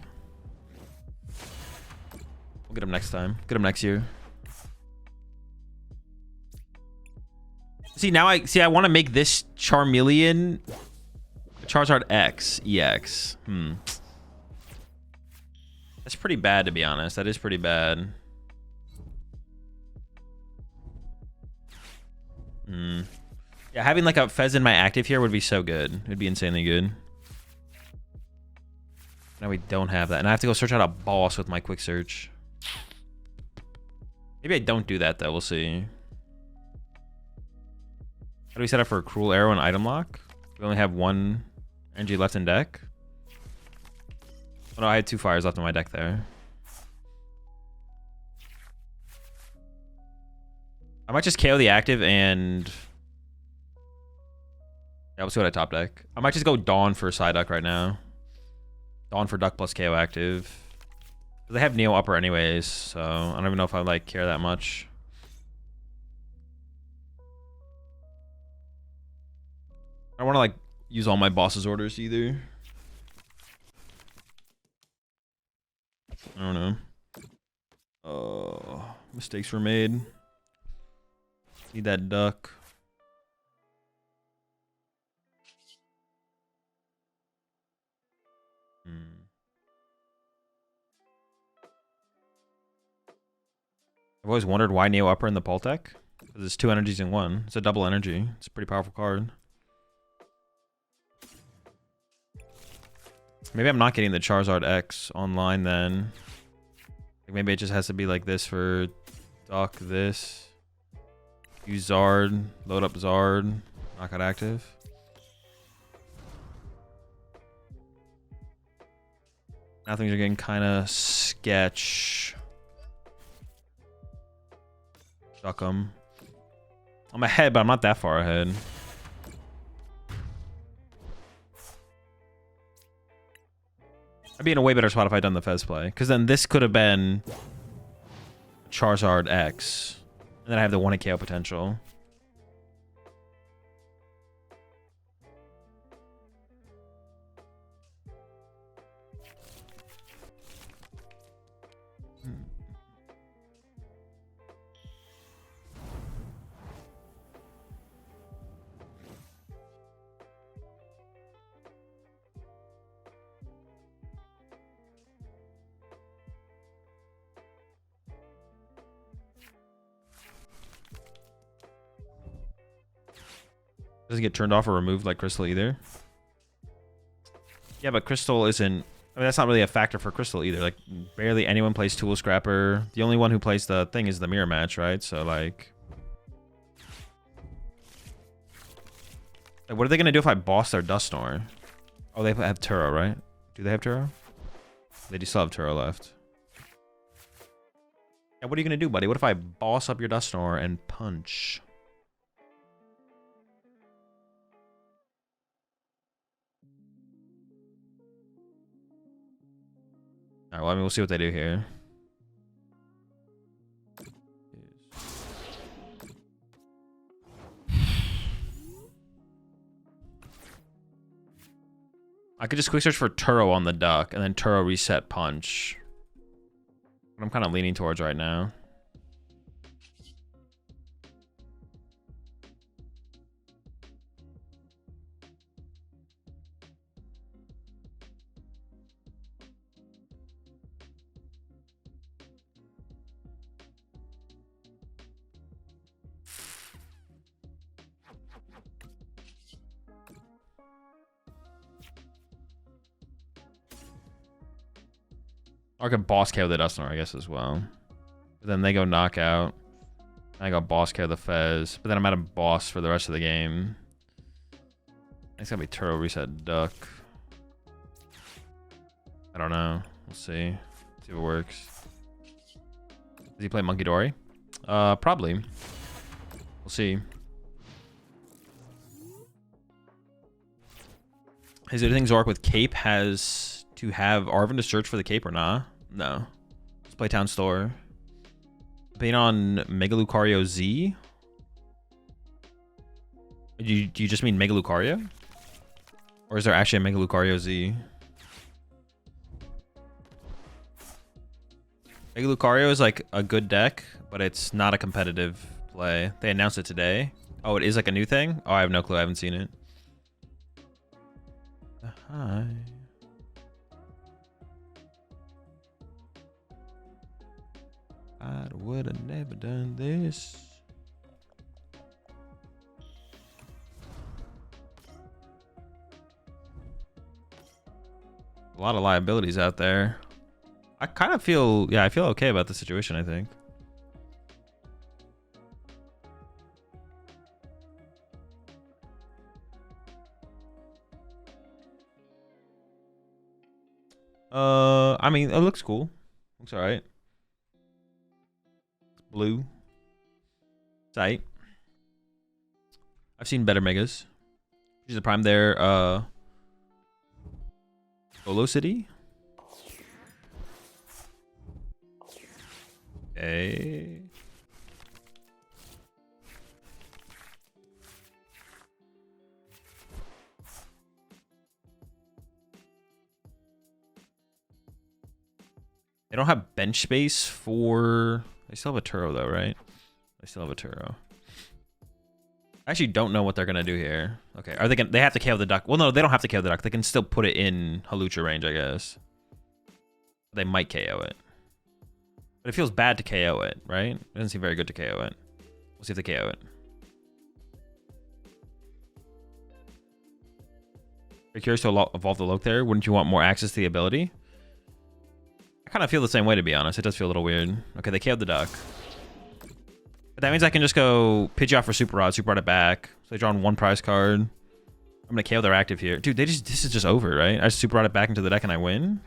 We'll get him next time. Get him next year. See, now I want to make this Charmeleon Charizard X EX. That's pretty bad, to be honest. That is pretty bad. Yeah, having like a Fez in my active here would be so good. It'd be insanely good. Now we don't have that. And I have to go search out a boss with my quick search. Maybe I don't do that, though. We'll see. How do we set up for a Cruel Arrow and item lock? We only have one energy left in deck. Oh, no, I had 2 fires left in my deck there. I might just KO the active and... Yeah, we'll see what I top deck. I might just go Dawn for Psyduck right now. Dawn for Duck plus KO active. They have Neo upper anyways, so I don't even know if I like care that much. I don't want to like use all my boss's orders either. I don't know. Oh, mistakes were made. Need that duck. I've always wondered why Neo Upper in the Poltec. Because it's 2 energies in 1. It's a double energy. It's a pretty powerful card. Maybe I'm not getting the Charizard X online then. Like maybe it just has to be like this for Duck, this. Use Zard, load up Zard, knockout active. Now things are getting kind of sketch. Duck 'em. I'm ahead, but I'm not that far ahead. I'd be in a way better spot if I'd done the Fez play. Because then this could have been Charizard X. And then I have the 1 KO potential. Doesn't get turned off or removed like Crystal either. Yeah, but Crystal isn't... I mean, that's not really a factor for Crystal either. Like, barely anyone plays Tool Scrapper. The only one who plays the thing is the Mirror Match, right? So, like... what are they going to do if I boss their Dusknoir? Oh, they have Turo, right? Do they have Turo? They do still have Turo left. Yeah, what are you going to do, buddy? What if I boss up your Dusknoir and punch? Alright, well, I mean, we'll see what they do here. I could just quick search for Turo on the Duck, and then Turo reset punch. What I'm kind of leaning towards right now. Or I could boss KO the Dusknoir, I guess, as well. But then they go knockout. I go boss KO the Fez. But then I'm at a boss for the rest of the game. It's gonna be Turtle Reset Duck. I don't know. We'll see. See if it works. Does he play Monkey Dory? Probably. We'll see. Is there anything Zork with Cape has to have Arvin to search for the Cape or not? No. Let's play Town Store. Being on Mega Lucario Z? Do you just mean Mega Lucario? Or is there actually a Mega Lucario Z? Mega Lucario is like a good deck, but it's not a competitive play. They announced it today. Oh, it is like a new thing? Oh, I have no clue. I haven't seen it. Hi. I would have never done this. A lot of liabilities out there. I kind of feel, yeah, I feel okay about the situation, I think. I mean, it looks cool. Looks all right. Blue. Tight. I've seen better megas. She's a prime there. Solo City. Okay. They don't have bench space for... They still have a Turo though, right? They still have a Turo. I actually don't know what they're gonna do here. Okay, are they gonna... They have to KO the duck. Well, no, they don't have to KO the duck. They can still put it in Halucha range, I guess. They might KO it. But it feels bad to KO it, right? It doesn't seem very good to KO it. We'll see if they KO it. Very curious to evolve the Loke there. Wouldn't you want more access to the ability? I kind of feel the same way, to be honest. It does feel a little weird. Okay, they KO'd the duck. But that means I can just go Pidgeot for Super Rod it back. So they draw on one prize card. I'm going to KO their active here. Dude, this is just over, right? I just Super Rod it back into the deck and I win?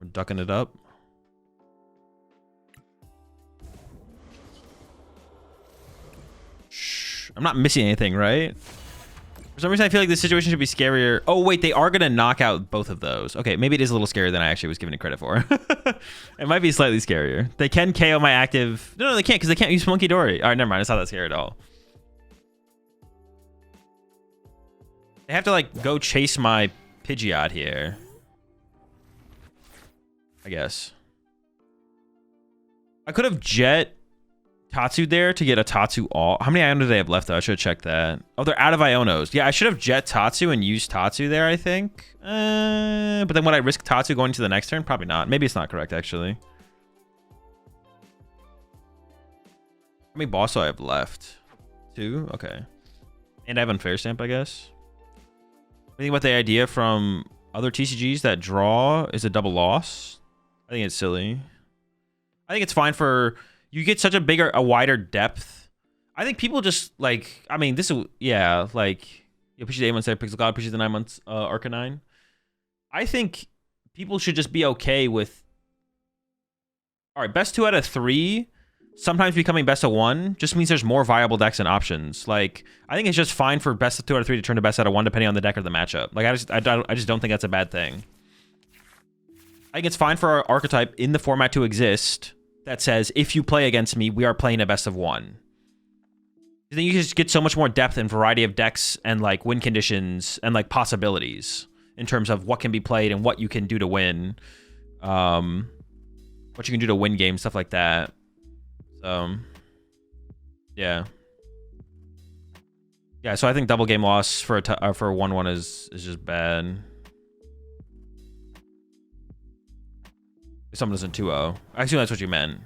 We're ducking it up. Shh. I'm not missing anything, right? For some reason, I feel like this situation should be scarier. Oh, wait, they are going to knock out both of those. Okay, maybe it is a little scarier than I actually was giving it credit for. It might be slightly scarier. They can KO my active... No, they can't, because they can't use Monkey Dory. All right, never mind. It's not that scary at all. They have to, like, go chase my Pidgeot here. I guess. I could have Jet Tatsu there to get a Tatsu all. How many Ionos do they have left, though? I should have checked that. Oh, they're out of Ionos. Yeah, I should have Jet Tatsu and used Tatsu there, I think. But then would I risk Tatsu going to the next turn? Probably not. Maybe it's not correct, actually. How many boss do I have left? 2? Okay. And I have Unfair Stamp, I guess. I think about the idea from other TCGs that draw is a double loss. I think it's silly. I think it's fine for... You get such a wider depth. I think people just, like... I mean, this is... Yeah, like... You appreciate the 8 months there, Pixel God. Appreciate the 9 months, Arcanine. I think people should just be okay with... Alright, best 2 out of 3... Sometimes becoming best of 1 just means there's more viable decks and options. Like, I think it's just fine for best of 2 out of 3 to turn to best out of 1 depending on the deck or the matchup. Like, I just don't think that's a bad thing. I think it's fine for our archetype in the format to exist that says, if you play against me, we are playing a best of 1. I think you just get so much more depth and variety of decks and, like, win conditions and, like, possibilities in terms of what can be played and what you can do to win. What you can do to win games, stuff like that. Yeah. Yeah, so I think double game loss for a 1-1 is just bad. Someone doesn't 2-0. I assume that's what you meant.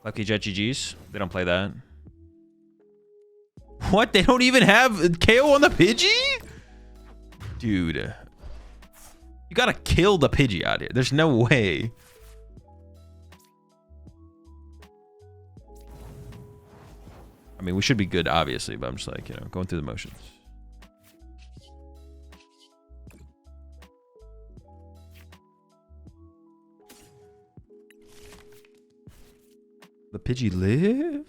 Lucky Jet GG's. They don't play that. What? They don't even have KO on the Pidgey? Dude. You gotta kill the Pidgey out here. There's no way. I mean, we should be good, obviously, but I'm just like, you know, going through the motions. The Pidgey live?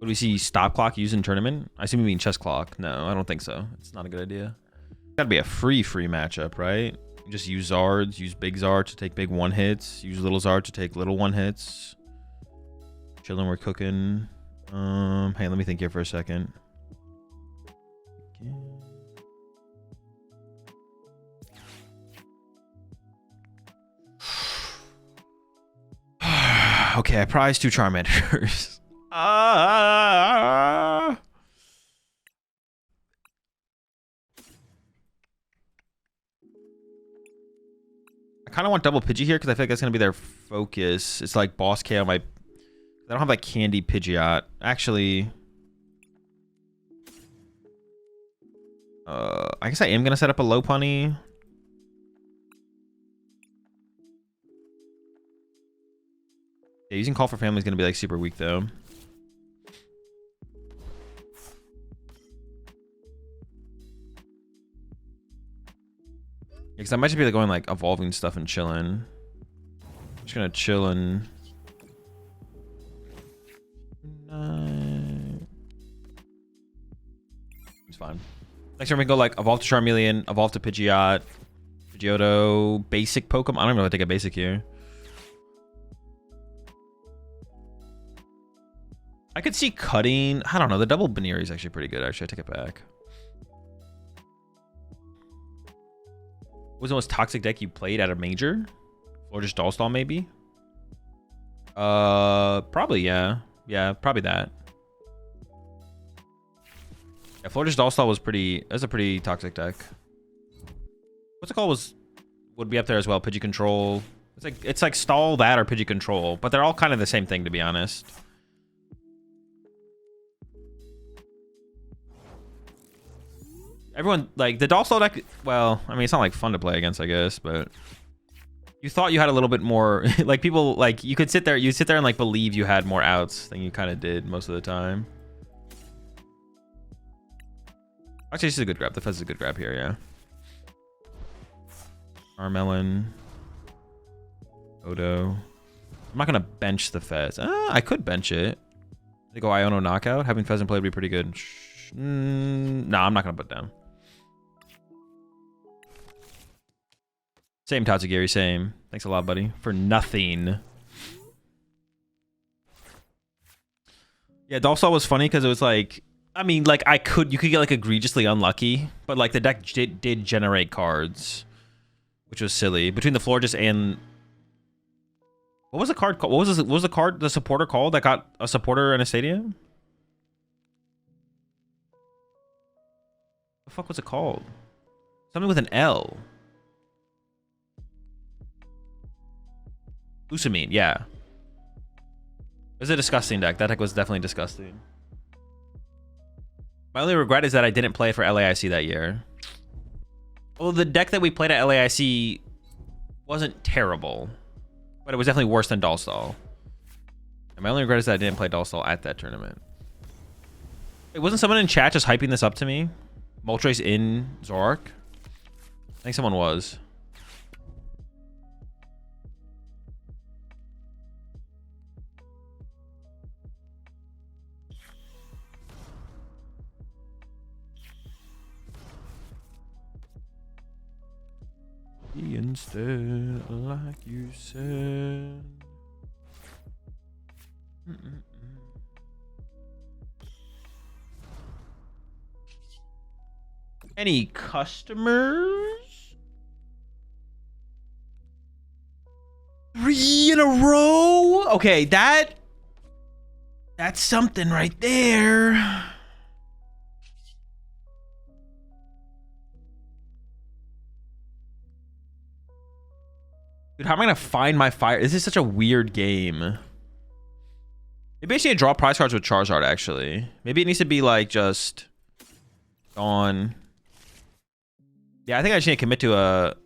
Would we see stop clock used in tournament? I assume you mean chess clock. No, I don't think so. It's not a good idea. Gotta be a free matchup, right? You just use Zards, use big Zard to take big one hits, use little Zard to take little one hits. Chilling, we're cooking. Hey, let me think here for a second. Okay, I prize 2 Charmanders. I kind of want double Pidgey here because I feel like that's going to be their focus. It's like boss KO might... I don't have like candy Pidgeot. Actually... I guess I am going to set up a low punny. Yeah, using Call for Family is going to be like super weak though. Because I might just be like going like evolving stuff and chilling. Just gonna chill and it's fine. Next time we go like evolve to Charmeleon, evolve to Pidgeot, Pidgeotto, basic Pokemon. I don't even know if I take a basic here. I could see cutting. I don't know. The double Baneri is actually pretty good. Actually, I take it back. What was the most toxic deck you played at a major? Or just Dullstall, maybe? Probably, yeah. Yeah, probably that. Yeah, Florges Dullstall was pretty... That's a pretty toxic deck. What's it called? Would be up there as well. Pidgey Control. It's like Stall that or Pidgey Control. But they're all kind of the same thing, to be honest. Everyone, like, the Dullstall deck... Well, I mean, it's not, like, fun to play against, I guess, but... You thought you had a little bit more... like, people, like, you could sit there... You'd sit there and, like, believe you had more outs than you kind of did most of the time. Actually, this is a good grab. The Fez is a good grab here, yeah. Armelon. Odo. I'm not going to bench the Fez. I could bench it. They go Iono knockout. Having Fez in play would be pretty good. Nah, I'm not going to put down. Same, Tatsugiri, same. Thanks a lot, buddy. For nothing. Yeah, Dullstall was funny because it was like... I mean, like, you could get, like, egregiously unlucky. But, like, the deck did generate cards. Which was silly. Between the Florges and... What was the card called? What was the card, the supporter called that got a supporter in a stadium? What the fuck was it called? Something with an L. Lusamine, yeah. It was a disgusting deck. That deck was definitely disgusting. My only regret is that I didn't play it for LAIC that year. Well, the deck that we played at LAIC wasn't terrible, but it was definitely worse than Dullstall. And my only regret is that I didn't play Dullstall at that tournament. Wait, wasn't someone in chat just hyping this up to me? Moltres in Zoroark? I think someone was. Instead, like you said. Any customers? 3 in a row? Okay, that's something right there. Dude, how am I gonna find my fire? This is such a weird game. Maybe I just need to draw prize cards with Charizard, actually. Maybe it needs to be, like, just gone. Yeah, I think I just need to commit to a...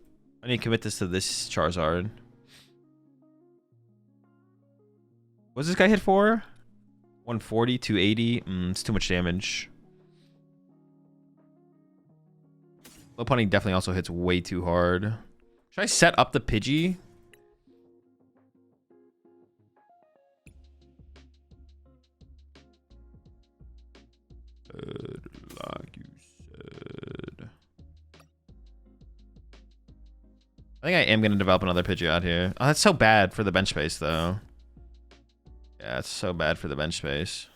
I need to commit this to this Charizard. What's this guy hit for? 140, 280. It's too much damage. Low punting definitely also hits way too hard. Should I set up the Pidgey? Like you said. I think I am going to develop another Pidgey out here. Oh, that's so bad for the bench space, though. Yeah, it's so bad for the bench space.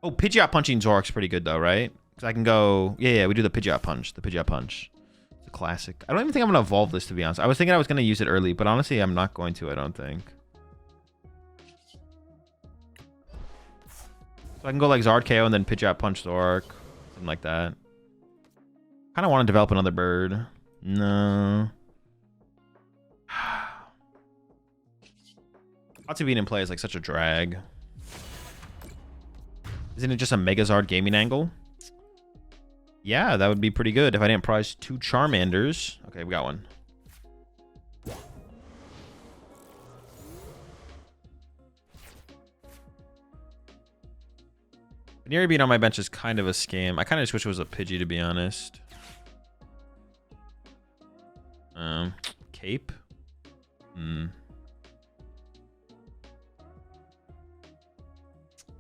Oh, Pidgeot punching Zork's pretty good, though, right? Because I can go... Yeah, we do the Pidgeot punch. The Pidgeot punch. It's a classic. I don't even think I'm going to evolve this, to be honest. I was thinking I was going to use it early, but honestly, I'm not going to, I don't think. So I can go like Zard KO and then Pidgeot punch Zork. Something like that. Kind of want to develop another bird. No. Lots being in play is like such a drag. Isn't it just a Megazard gaming angle? Yeah, that would be pretty good if I didn't prize 2 Charmanders. Okay, we got one. Veneri being on my bench is kind of a scam. I kind of just wish it was a Pidgey, to be honest. Cape?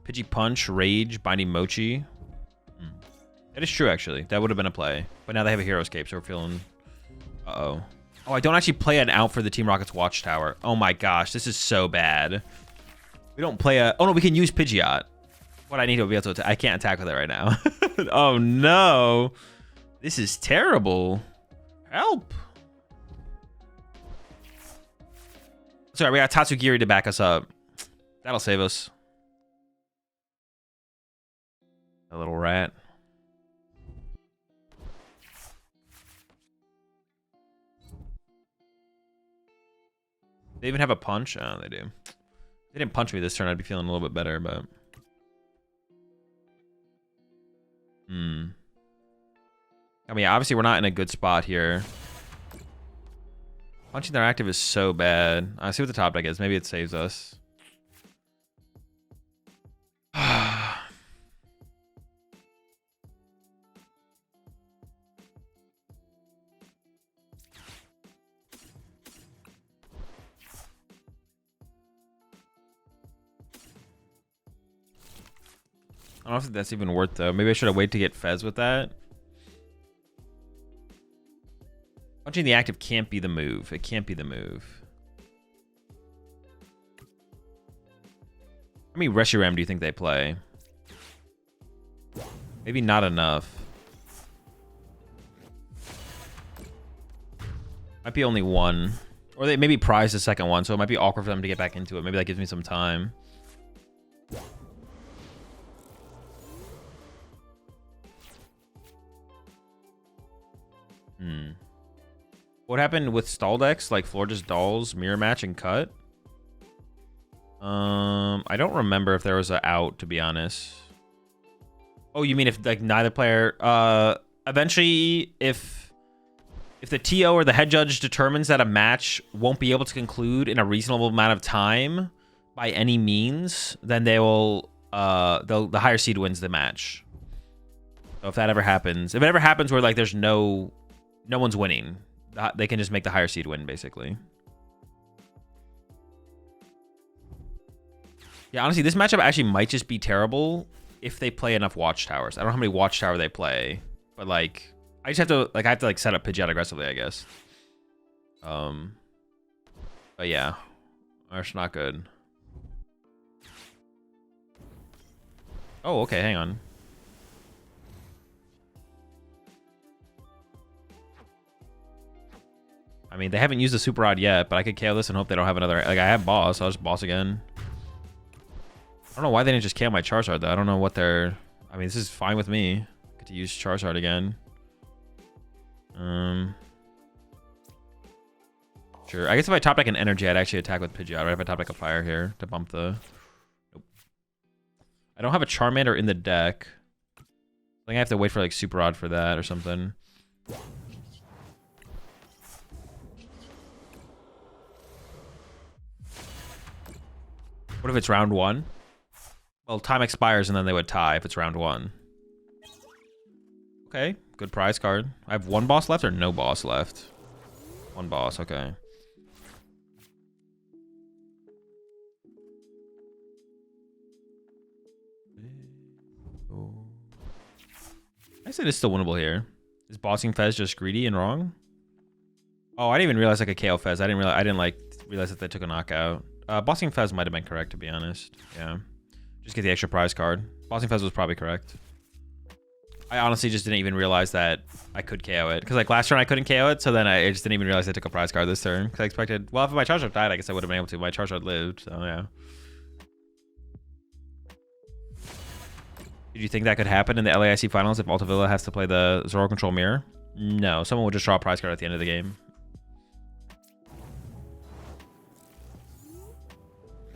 Pidgey Punch, Rage, Binding Mochi. That is true, actually. That would have been a play. But now they have a Hero's Cape, so we're feeling... Uh-oh. Oh, I don't actually play an out for the Team Rocket's Watchtower. Oh my gosh, this is so bad. We don't play a... Oh no, we can use Pidgeot. What I need to be able to attack. I can't attack with it right now. Oh no. This is terrible. Help. Sorry, we got Tatsugiri to back us up. That'll save us. A little rat. They even have a punch? Oh, they do. If they didn't punch me this turn, I'd be feeling a little bit better, but... I mean, obviously we're not in a good spot here. Punching their active is so bad. I see what the top deck is. Maybe it saves us. I don't think that's even worth though. Maybe I should have waited to get Fez with that. Punching the active can't be the move. It can't be the move. How many Reshiram do you think they play? Maybe not enough. Might be only one. Or they maybe prize the second one, so it might be awkward for them to get back into it. Maybe that gives me some time. What happened with stall decks like Florges Dolls, Mirror Match, and Cut? I don't remember if there was an out, to be honest. Oh, you mean if like neither player eventually if the TO or the head judge determines that a match won't be able to conclude in a reasonable amount of time by any means, then they will the higher seed wins the match. So if that ever happens, if it ever happens where like there's no one's winning, they can just make the higher seed win, basically. Yeah, honestly, this matchup actually might just be terrible if they play enough Watchtowers. I don't know how many Watchtower they play, but like, I just have to like set up Pidgeot aggressively, I guess. But yeah, that's not good. Oh, okay, hang on. I mean, they haven't used the super rod yet, but I could KO this and hope they don't have another. Like, I have boss, so I'll just boss again. I don't know why they didn't just KO my Charizard, though. I don't know what they're... I mean, this is fine with me. Get to use Charizard again. Sure. I guess if I top deck an energy, I'd actually attack with Pidgeot, right? If I top deck a fire here to bump the... Nope. I don't have a Charmander in the deck. I think I have to wait for, like, Super Rod for that or something. What if it's round 1? Well, time expires and then they would tie if it's round 1. Okay, good prize card. I have 1 boss left or no boss left? 1 boss, okay. I said it's still winnable here. Is bossing Fez just greedy and wrong? Oh, I didn't even realize I could KO Fez. I didn't realize that they took a knockout. Bossing Fez might have been correct, to be honest. Yeah. Just get the extra prize card. Bossing Fez was probably correct. I honestly just didn't even realize that I could KO it. Because, like, last turn I couldn't KO it, so then I just didn't even realize I took a prize card this turn. Because I expected... Well, if my Charizard died, I guess I would have been able to. My Charizard lived, so yeah. Did you think that could happen in the LAIC finals if Altavilla has to play the Zoro Control Mirror? No, someone would just draw a prize card at the end of the game.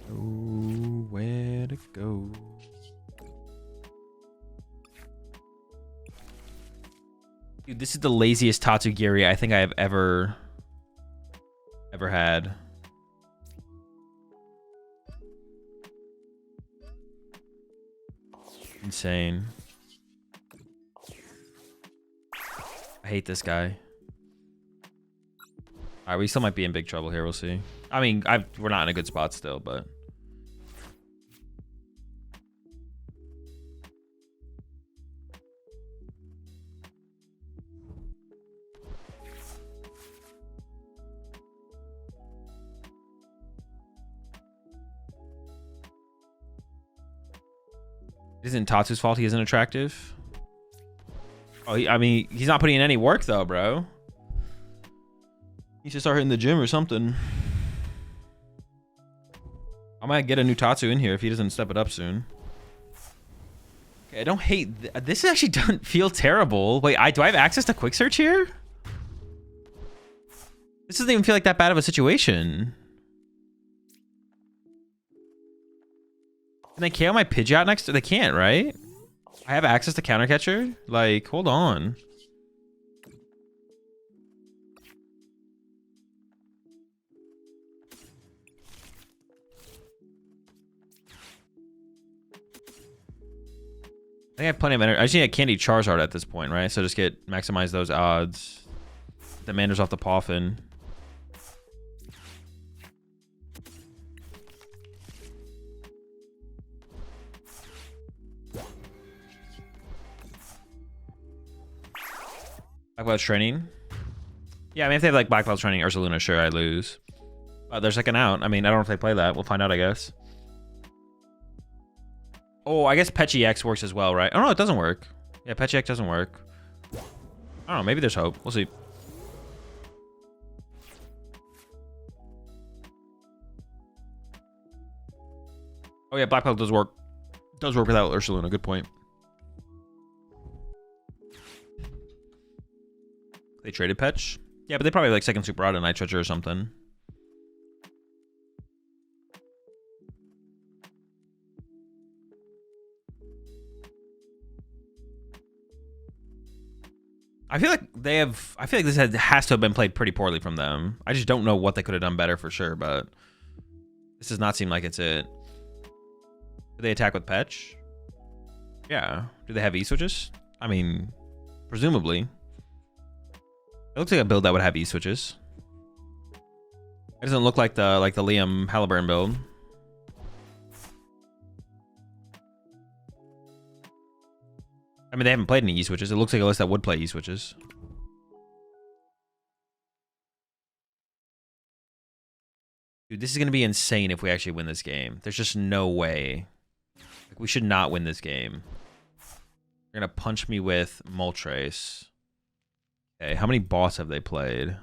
Oh, where to go? Dude, this is the laziest Tatsugiri I think I have ever had. Insane. I hate this guy. Alright, we still might be in big trouble here. We'll see. I mean, we're not in a good spot still, but... Isn't Tatsu's fault he isn't attractive? Oh, I mean, he's not putting in any work, though, bro. He should start hitting the gym or something. I might get a new Tatsu in here if he doesn't step it up soon. Okay, I don't hate... This actually doesn't feel terrible. Wait, do I have access to quick search here? This doesn't even feel like that bad of a situation. Can they KO my Pidgeot next? They can't, right? I have access to Counter Catcher? Like, hold on. I think I have plenty of energy. I just need a Candy Charizard at this point, right? So just maximize those odds. The Manders off the Poffin. Black Belt's training. Yeah, I mean, if they have like Black Belt's training Ursaluna, sure, I lose. There's like an out. I mean, I don't know if they play that. We'll find out, I guess. Oh, I guess Petchy X works as well, right? Oh, no, it doesn't work. Yeah, Petchy X doesn't work. I don't know. Maybe there's hope. We'll see. Oh, yeah, Black Belt does work. Does work without Ursaluna. Good point. They traded Petch? Yeah, but they probably like second Super Rod and Night Treasure or something. I feel like this has to have been played pretty poorly from them. I just don't know what they could have done better for sure, but this does not seem like it's it. Do they attack with Petch? Yeah. Do they have E-switches? I mean, presumably. It looks like a build that would have E-switches. It doesn't look like the Liam Halliburton build. I mean, they haven't played any E-switches. It looks like a list that would play E-switches. Dude, this is going to be insane if we actually win this game. There's just no way. Like, we should not win this game. You're going to punch me with Moltres. Okay, how many boss have they played?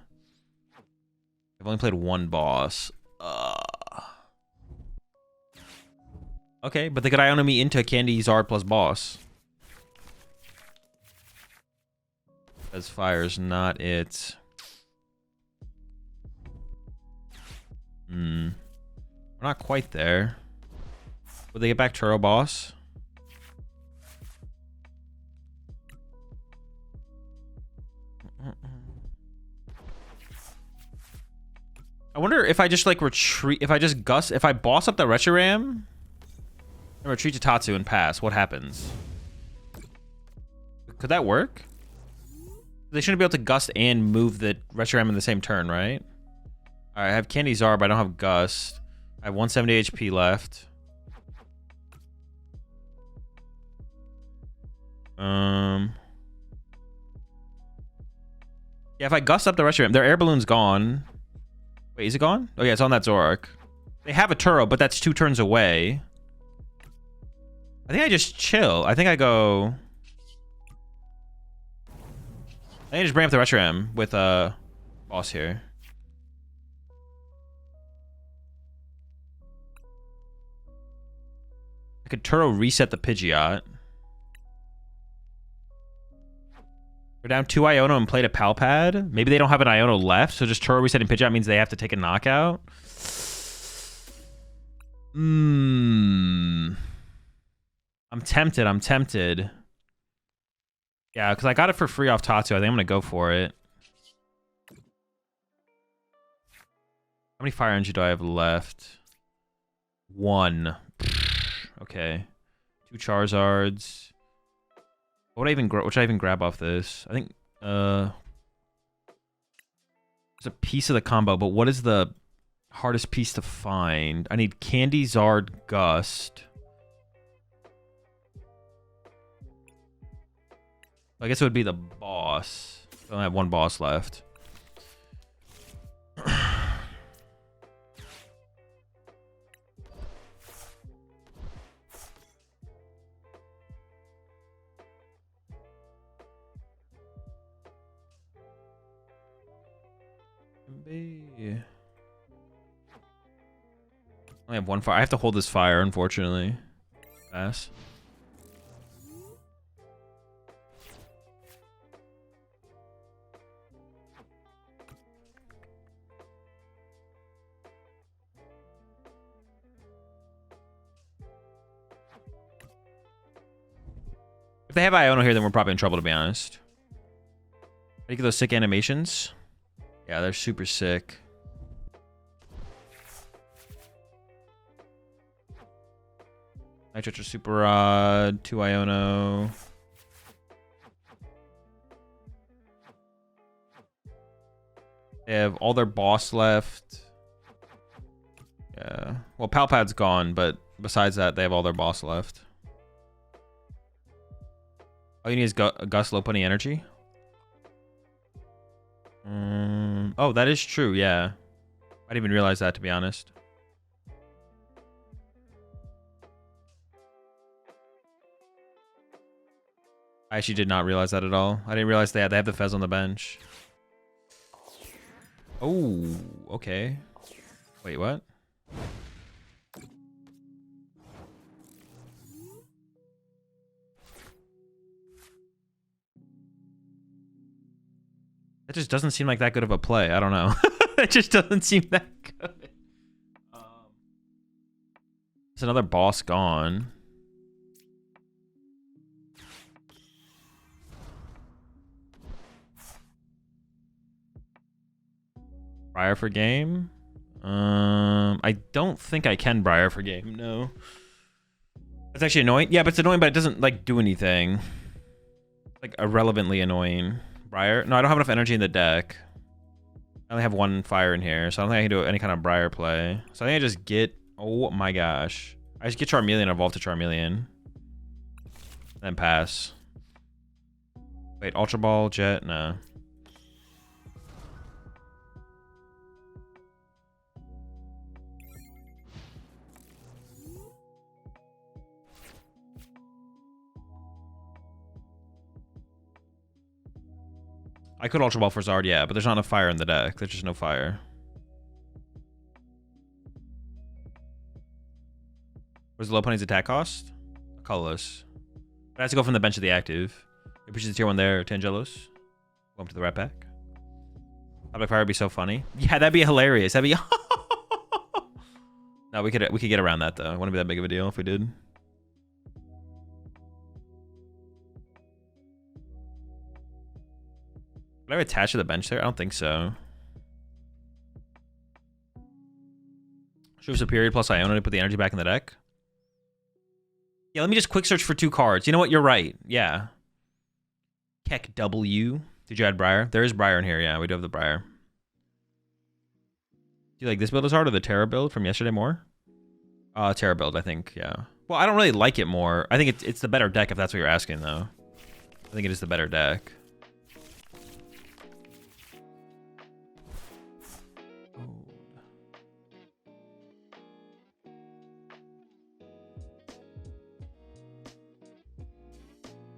I've only played one boss. Okay, but they could Iono me into Candy Zard plus boss. Because fire's not it. We're not quite there. Would they get back Turo boss? I wonder if I just like retreat, if I just if I boss up the Reshiram and retreat to Tatsu and pass, what happens? Could that work? They shouldn't be able to gust and move the Reshiram in the same turn, right? Alright, I have Candy Zard, but I don't have gust. I have 170 HP left. Yeah, if I gust up the Reshiram, their air balloon's gone. Wait, is it gone? Oh yeah, it's on that Zorak. They have a Turo, but that's 2 turns away. I think I just chill. I think I go... I think I just bring up the Reshiram with boss here. I could Turo reset the Pidgeot. Go down 2 Iono and play to Palpad. Maybe they don't have an Iono left, so just Turo resetting Pidgeot means they have to take a knockout. I'm tempted. Yeah, because I got it for free off Tatsu. I think I'm going to go for it. How many Fire Energy do I have left? 1. Okay. 2 Charizards. What would I even grab off this? I think there's a piece of the combo, but what is the hardest piece to find? I need Candy Zard Gust. I guess it would be the boss. I only have 1 boss left. I only have 1 fire. I have to hold this fire, unfortunately. Pass. If they have Iono here, then we're probably in trouble, to be honest. Look at those sick animations. Yeah, they're super sick. Nitro Super Rod, 2 Iono. They have all their boss left. Yeah. Well, Palpad's gone, but besides that, they have all their boss left. All you need is Gus low putting energy. Oh, that is true, yeah. I didn't even realize that, to be honest. I actually did not realize that at all. I didn't realize they have the Fez on the bench. Oh, okay. Wait, what? That just doesn't seem like that good of a play. I don't know. It just doesn't seem that good. There's another boss gone. Briar for game? I don't think I can Briar for game, no. That's actually annoying. Yeah, but it's annoying, but it doesn't, like, do anything. Like, irrelevantly annoying. Briar? No, I don't have enough energy in the deck. I only have 1 fire in here, so I don't think I can do any kind of Briar play. So I think I just get... Oh my gosh. I just get Charmeleon, evolve to Charmeleon. Then pass. Wait, Ultra Ball, Jet? No. I could Ultra Ball for Zard, yeah, but there's not enough fire in the deck. There's just no fire. What's the low pony's attack cost? Colorless. It has to go from the bench to the active. It pushes the tier 1 there, Tangelos. Go up to the red pack. Public fire would be so funny. Yeah, that'd be hilarious. That'd be. No, we could get around that though. It wouldn't be that big of a deal if we did. Would I attach to the bench there? I don't think so. Show superior plus Iona to put the energy back in the deck. Yeah, let me just quick search for 2 cards. You know what? You're right. Yeah. Keck W. Did you add Briar? There is Briar in here. Yeah, we do have the Briar. Do you like this build as hard or the Terra build from yesterday more? Terra build, I think. Yeah. Well, I don't really like it more. I think it's the better deck if that's what you're asking, though. I think it is the better deck.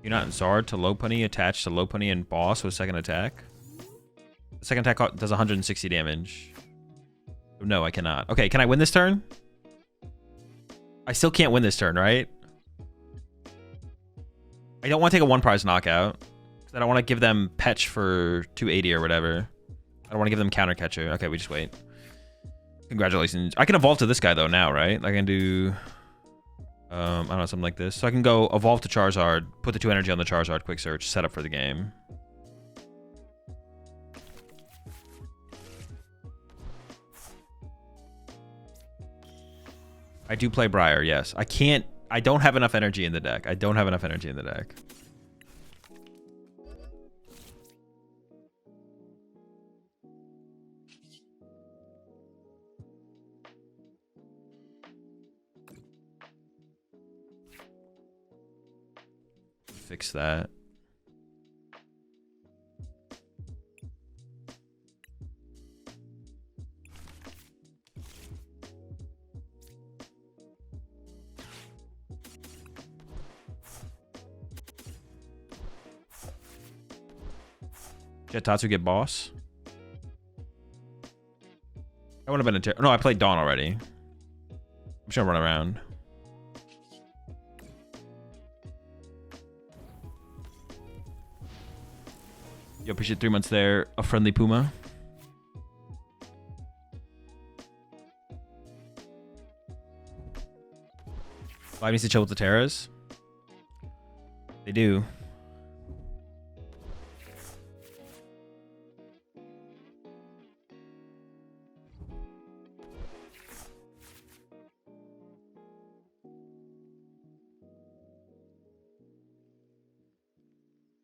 You're not Zard to Lopunny attached to Lopunny and Boss with second attack. The second attack does 160 damage. No, I cannot. Okay, can I win this turn? I still can't win this turn, right? I don't want to take a 1 prize knockout. Because I don't want to give them Petch for 280 or whatever. I don't want to give them Counter Catcher. Okay, we just wait. Congratulations. I can evolve to this guy though now, right? I can do... I don't know, something like this. So I can go evolve to Charizard, put the 2 energy on the Charizard, quick search, set up for the game. I do play Briar, yes. I don't have enough energy in the deck. I don't have enough energy in the deck. Fix that. Jetatsu get boss. I would have been a no, I played Dawn already. I'm just gonna run around. Yo, appreciate 3 months there. A friendly Puma. Live needs to chill with the Terras. They do.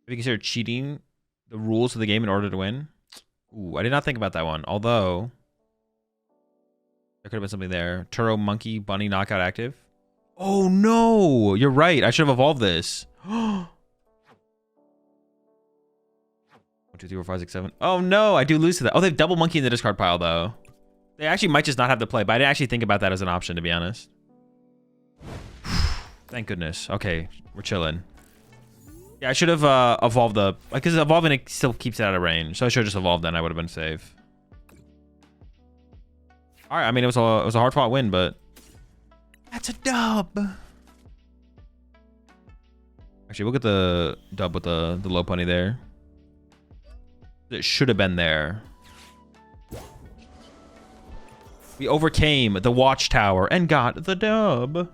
Have you considered cheating the rules of the game in order to win? Ooh, I did not think about that one. Although, there could have been something there. Turo, Monkey, Bunny, Knockout active. Oh no! You're right. I should have evolved this. 1, 2, 3, 4, 5, 6, 7. Oh no! I do lose to that. Oh, they have double Monkey in the discard pile though. They actually might just not have the play, but I didn't actually think about that as an option, to be honest. Thank goodness. Okay, we're chilling. Yeah, I should have evolved the... Because evolving it still keeps it out of range. So I should have just evolved then. I would have been safe. Alright, I mean, it was a hard-fought win, but... That's a dub! Actually, we'll get the dub with the low pony there. It should have been there. We overcame the watchtower and got the dub.